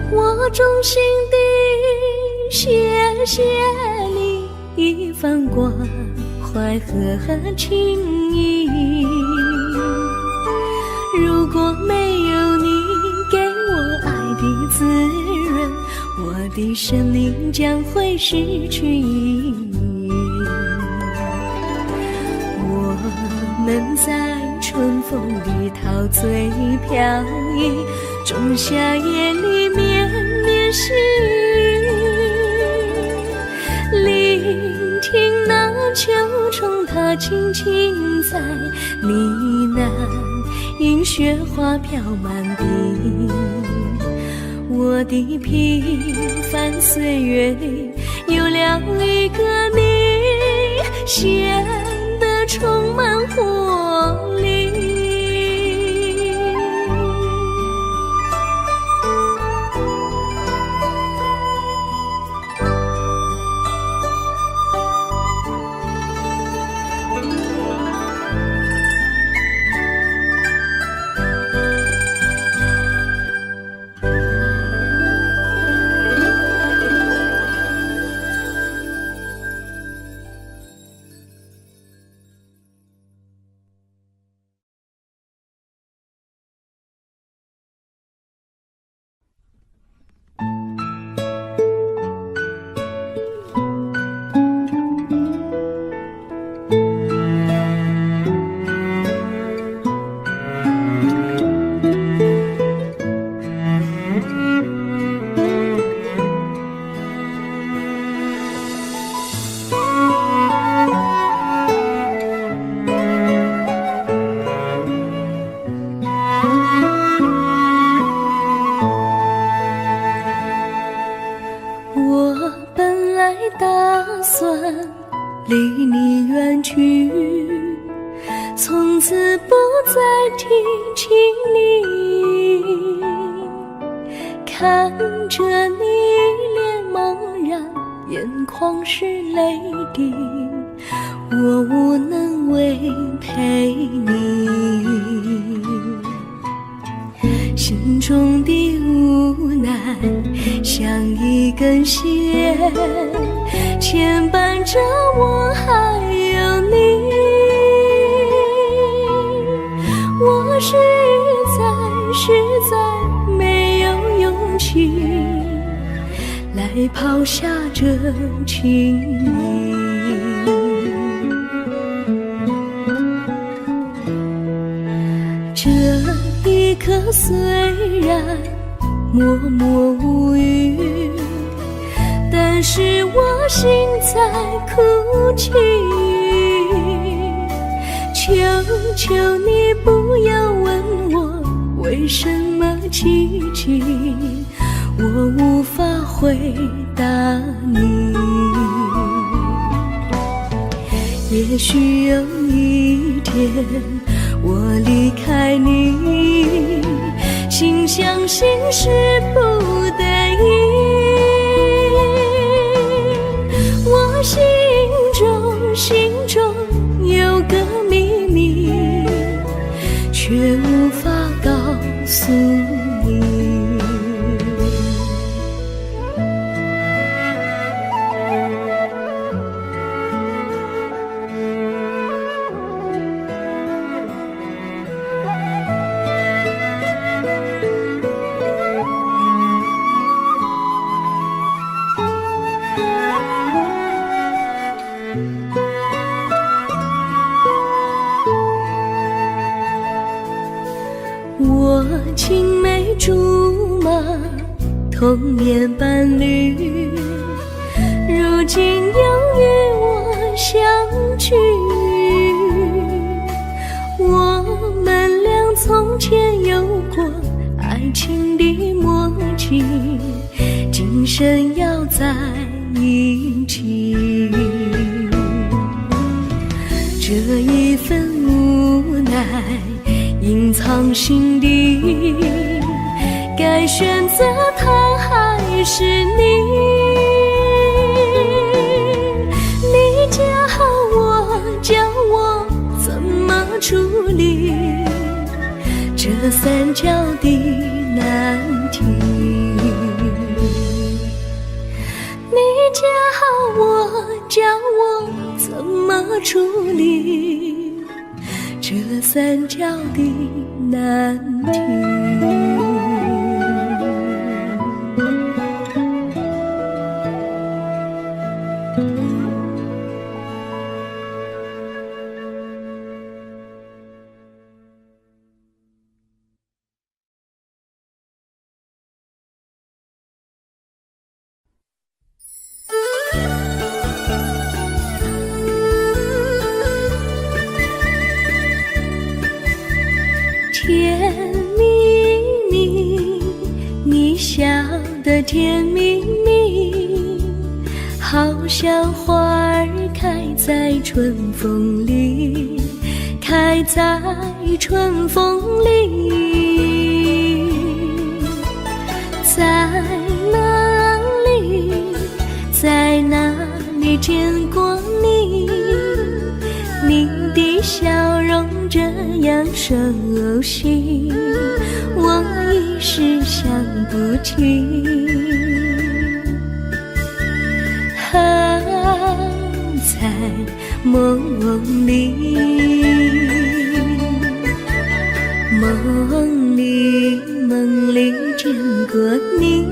我衷心地谢谢你一番关怀和情谊，如果没有你给我爱的滋润，我的生命将会失去意义。我们在春风里陶醉飘逸，仲夏夜里绵绵细雨。聆听那秋虫它轻轻在呢喃，迎雪花飘满地。我的平凡岁月里有了一个你，显得充满活力。离你远去，从此不再提起你。看着你脸茫然，眼眶是泪滴，我无能为陪你。心中的无奈像一根线，牵绊着我还有你。我实在没有勇气来抛下这情谊。这一刻虽然默默无语，但是我心在哭泣。求求你不要问我为什么寂静，我无法回答你。也许有一天我离开你，心相信是不得已。我心中有个秘密，却无法告诉你。青梅竹马，童年伴侣，如今又与我相聚。我们俩从前有过爱情的默契，今生要在一起。这一份无奈隐藏心底，该选择他还是你？你教我，教我怎么处理这三角的难题。你教我，教我怎么处理这三角的难题。甜蜜蜜，你笑得甜蜜蜜，好像花儿开在春风里，开在春风里。在哪里，在哪里见过你？你的笑容这样熟悉，我一时想不起。在梦里，梦里见过你，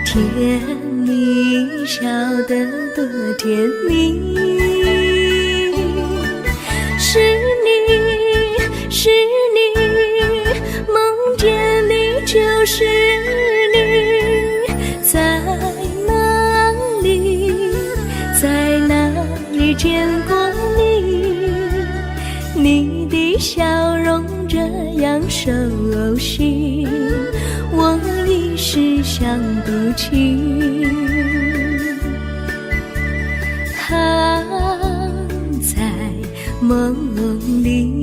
甜蜜笑得多甜蜜。是你，是你，梦见你就是你。在哪里，在哪里见过你？你的笑容这样熟悉，我一时想不起。在梦里。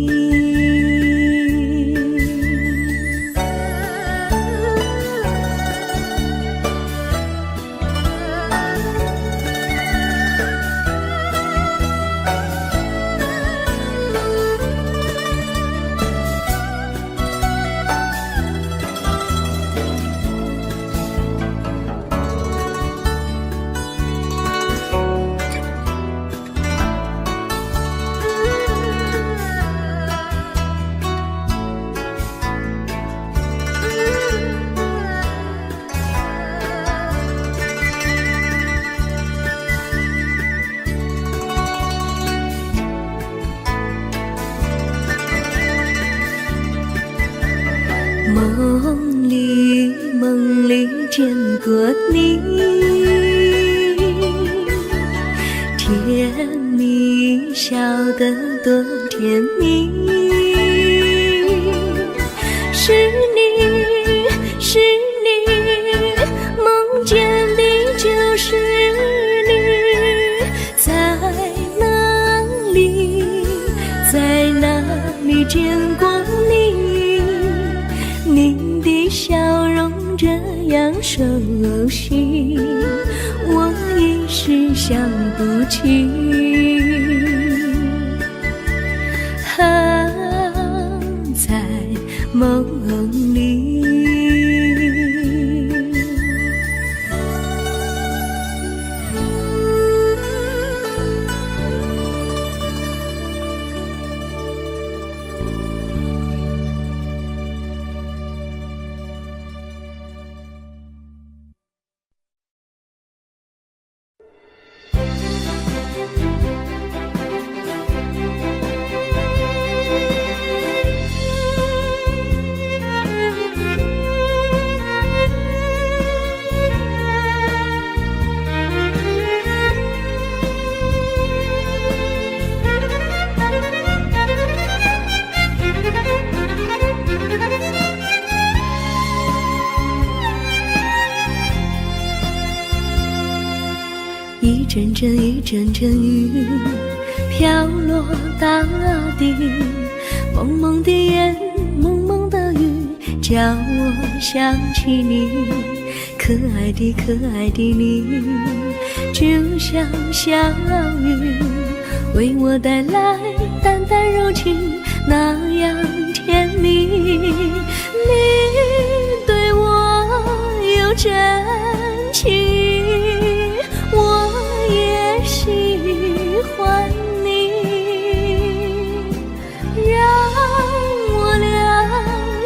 梦里见过你，甜蜜笑得多甜蜜。是你，是你，梦见的就是你。在哪里，在哪里见过你？你的笑容这样熟悉，我一时想不起。在梦里。一阵阵雨飘落大地，蒙蒙的烟，蒙蒙的雨，叫我想起你，可爱的可爱的你，就像小雨，为我带来淡淡柔情，那样甜蜜。你对我有真情，我也喜欢你，让我俩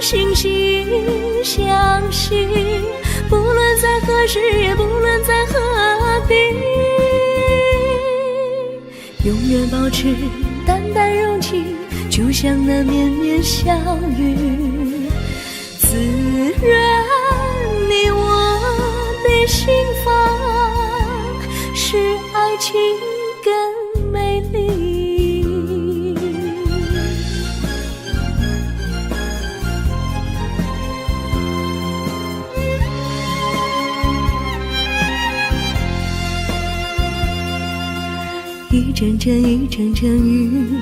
惺惺相惜，不论在何时，也不论在何地，永远保持淡淡柔情，就像那绵绵小雨，滋润你我的心房，使爱情更美丽。一阵阵一阵阵雨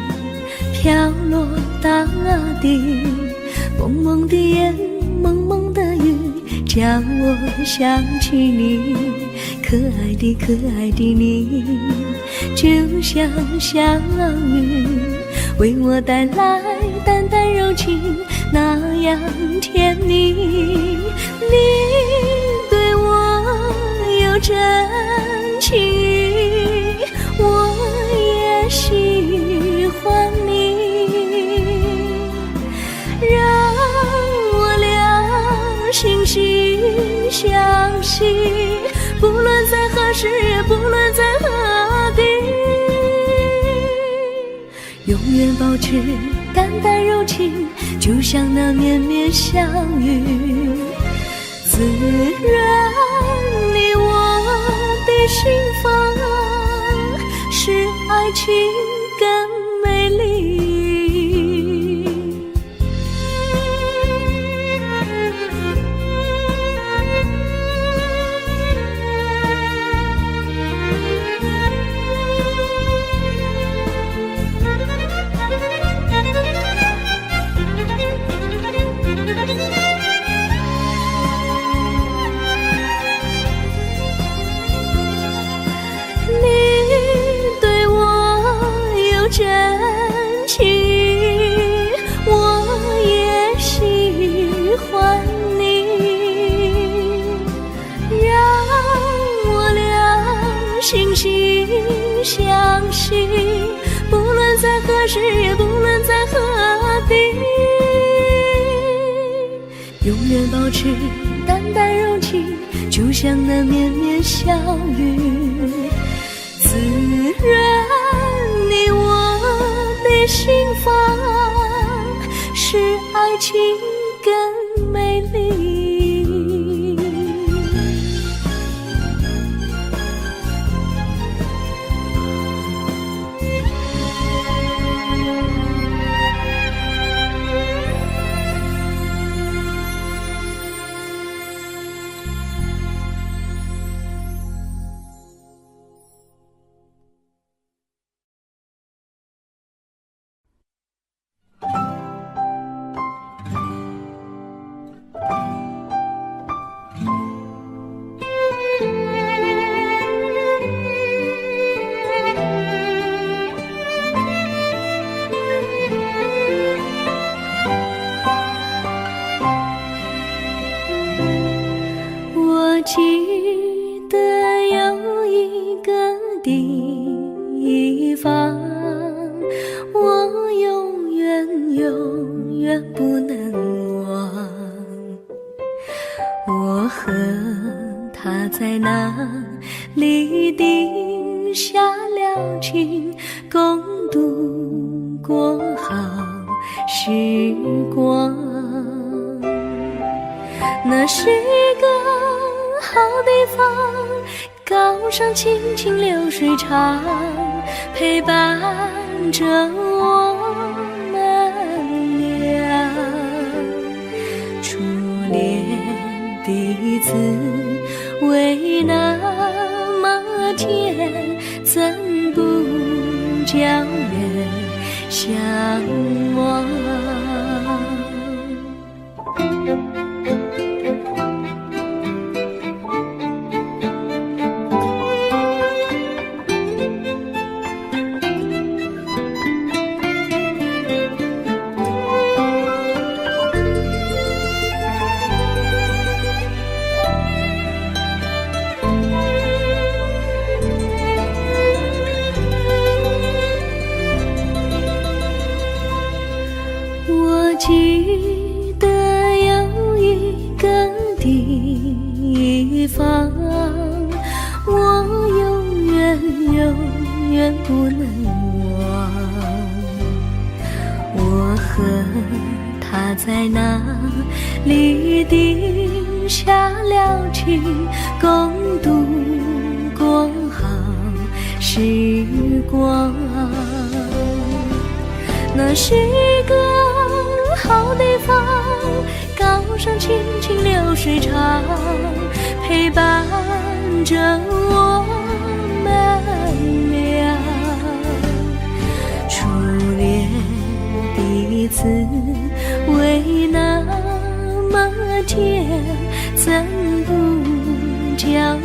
飘落大地，蒙蒙的烟，蒙蒙的雨，叫我想起你，可爱的可爱的你，就像小雨，为我带来淡淡柔情，那样甜蜜。你对我有真情，我也喜欢你，让我俩惺惺相惜，不论在何时，也不论在何地，永远保持淡淡柔情，就像那绵绵小雨，滋润你我的心房，使爱情更美丽。真情，我也喜欢你，让我俩惺惺相惜，不论在何时，也不论在何地，永远保持淡淡柔情，就像那绵绵小雨，滋润你我的心房，使爱情更美丽。我记得有一个地方，我永远永远不能忘。我和他在那里定下了情，共度过好时光。那是一个好地方，高上清清流水长，陪伴着我们俩。初恋的滋味那么甜，怎不叫人向往？我记得有一个地方，我永远不能忘。我和他在那里定下了情，共度过好时光。那是一个好地方，高山青青流水长，陪伴着我们俩。初恋第一次为那么甜，怎不叫人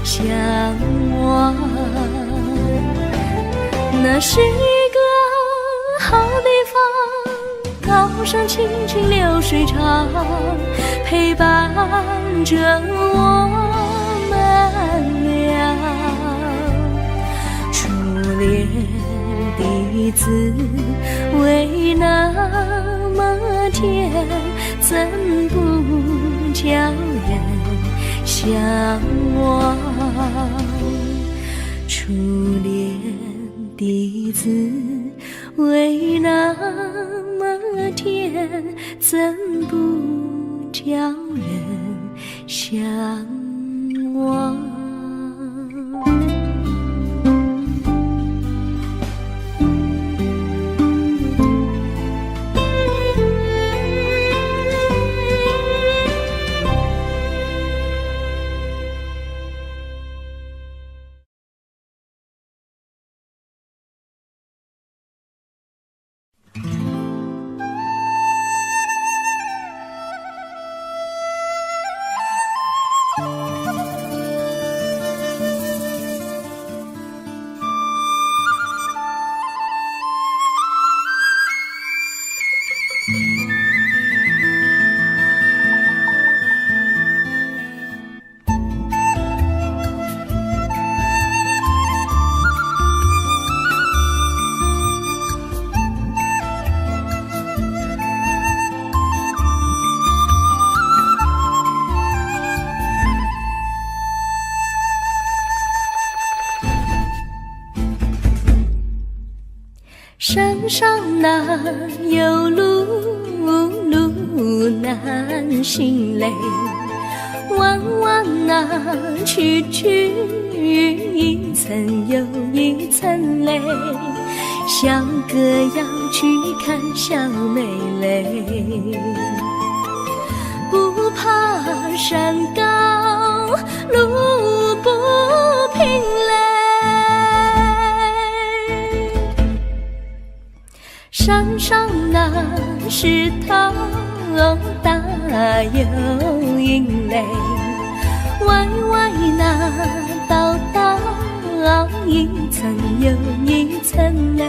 向往？那是一个好地方，高山青青流水长，陪伴着我们俩。初恋第一次为那么甜，怎不叫人向往？初恋第一次为那么甜，怎不叫人向往？山上哪有路难行嘞，弯弯哪曲一层又一层嘞，小哥要去看小妹嘞，不怕山高路不平嘞，山上那石头大又硬嘞，歪歪那道一层又一层嘞，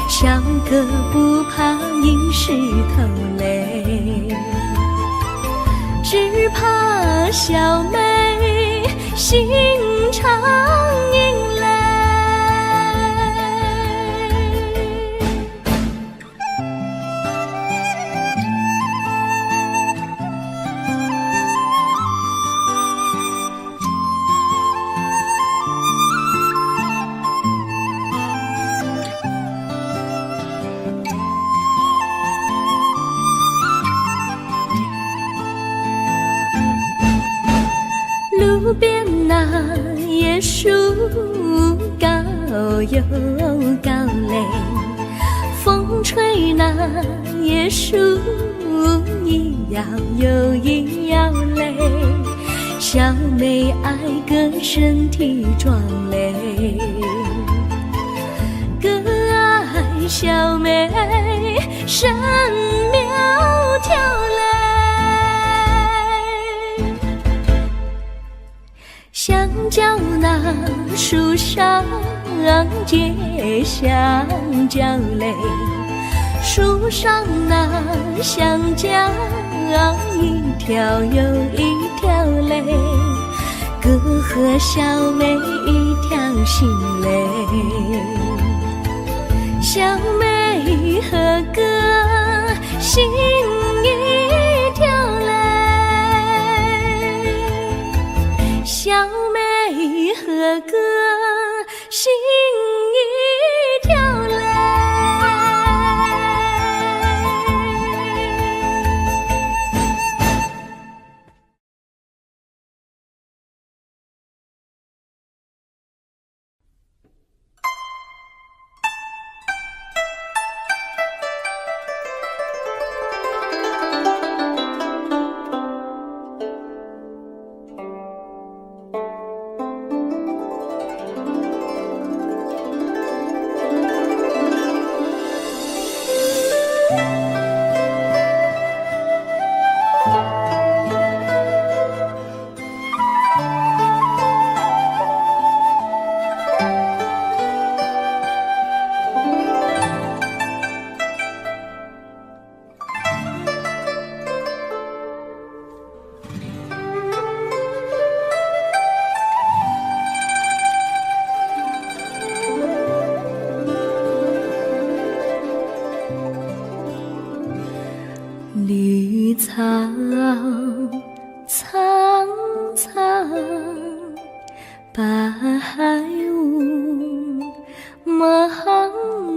小哥不怕硬石头嘞，只怕小妹心肠硬嘞。路边那椰树高又高嘞，风吹那椰树一摇又一摇嘞，小小妹爱个身体壮嘞，个爱小妹身苗条嘞。香蕉那树上结香蕉嘞，树上那香蕉一条又一条嘞，哥和小妹一条心嘞，小妹和哥心一条嘞，小妹和哥心一条嘞。绿草苍苍，白雾茫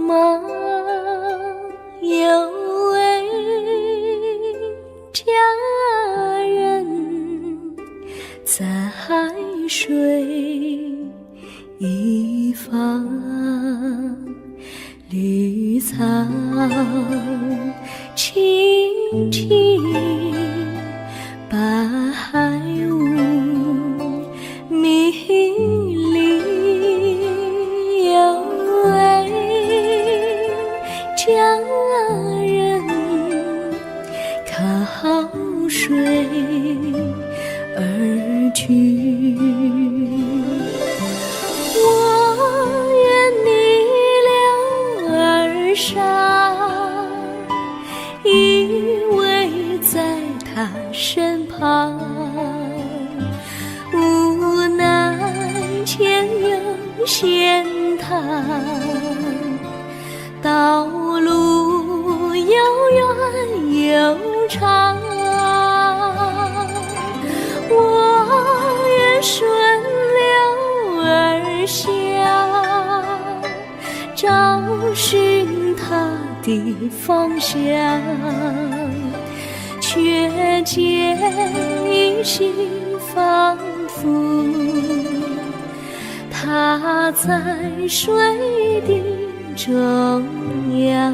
茫，有位佳人在水一方，绿草青青，白雾迷离，有位佳人靠水而居。我愿你留儿上，依偎在他身旁，无奈前有险滩，道路又远又长，我愿顺流而下，找寻他的方向，却见依稀仿佛他在水的中央。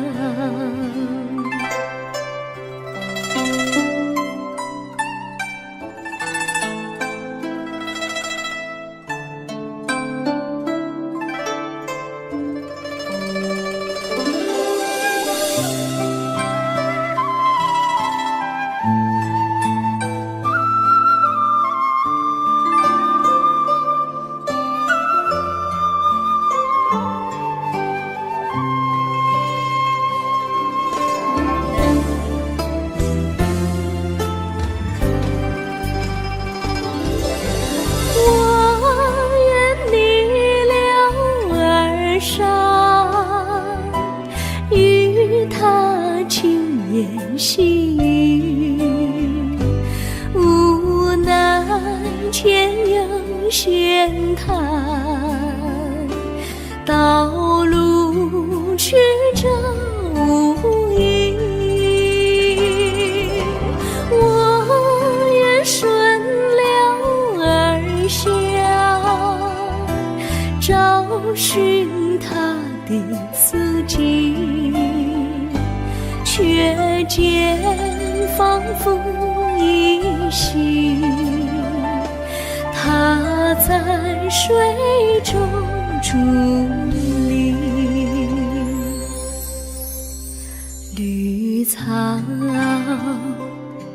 细雨，无奈前有险滩，道路曲折无依。我愿顺流而下，找寻他的足迹，却见仿佛依稀它在水中伫立，绿草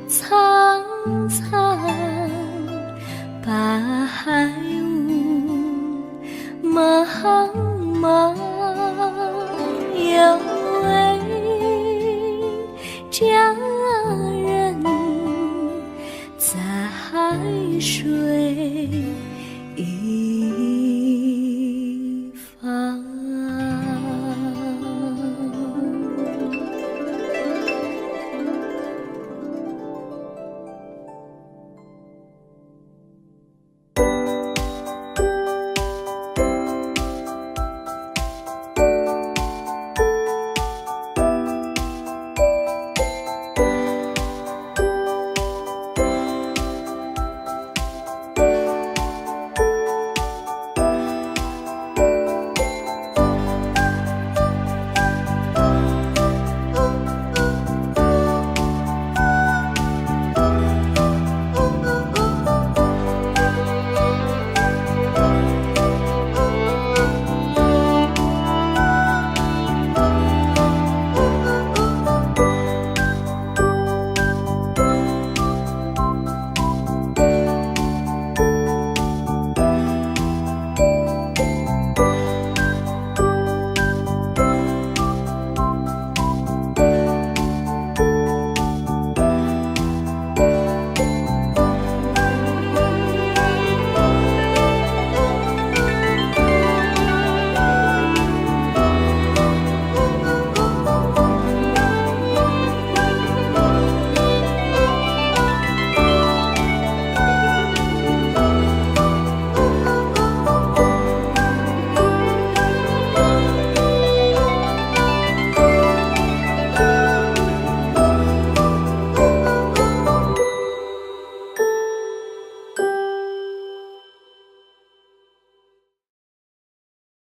苍苍，白雾茫茫，有位佳人在海水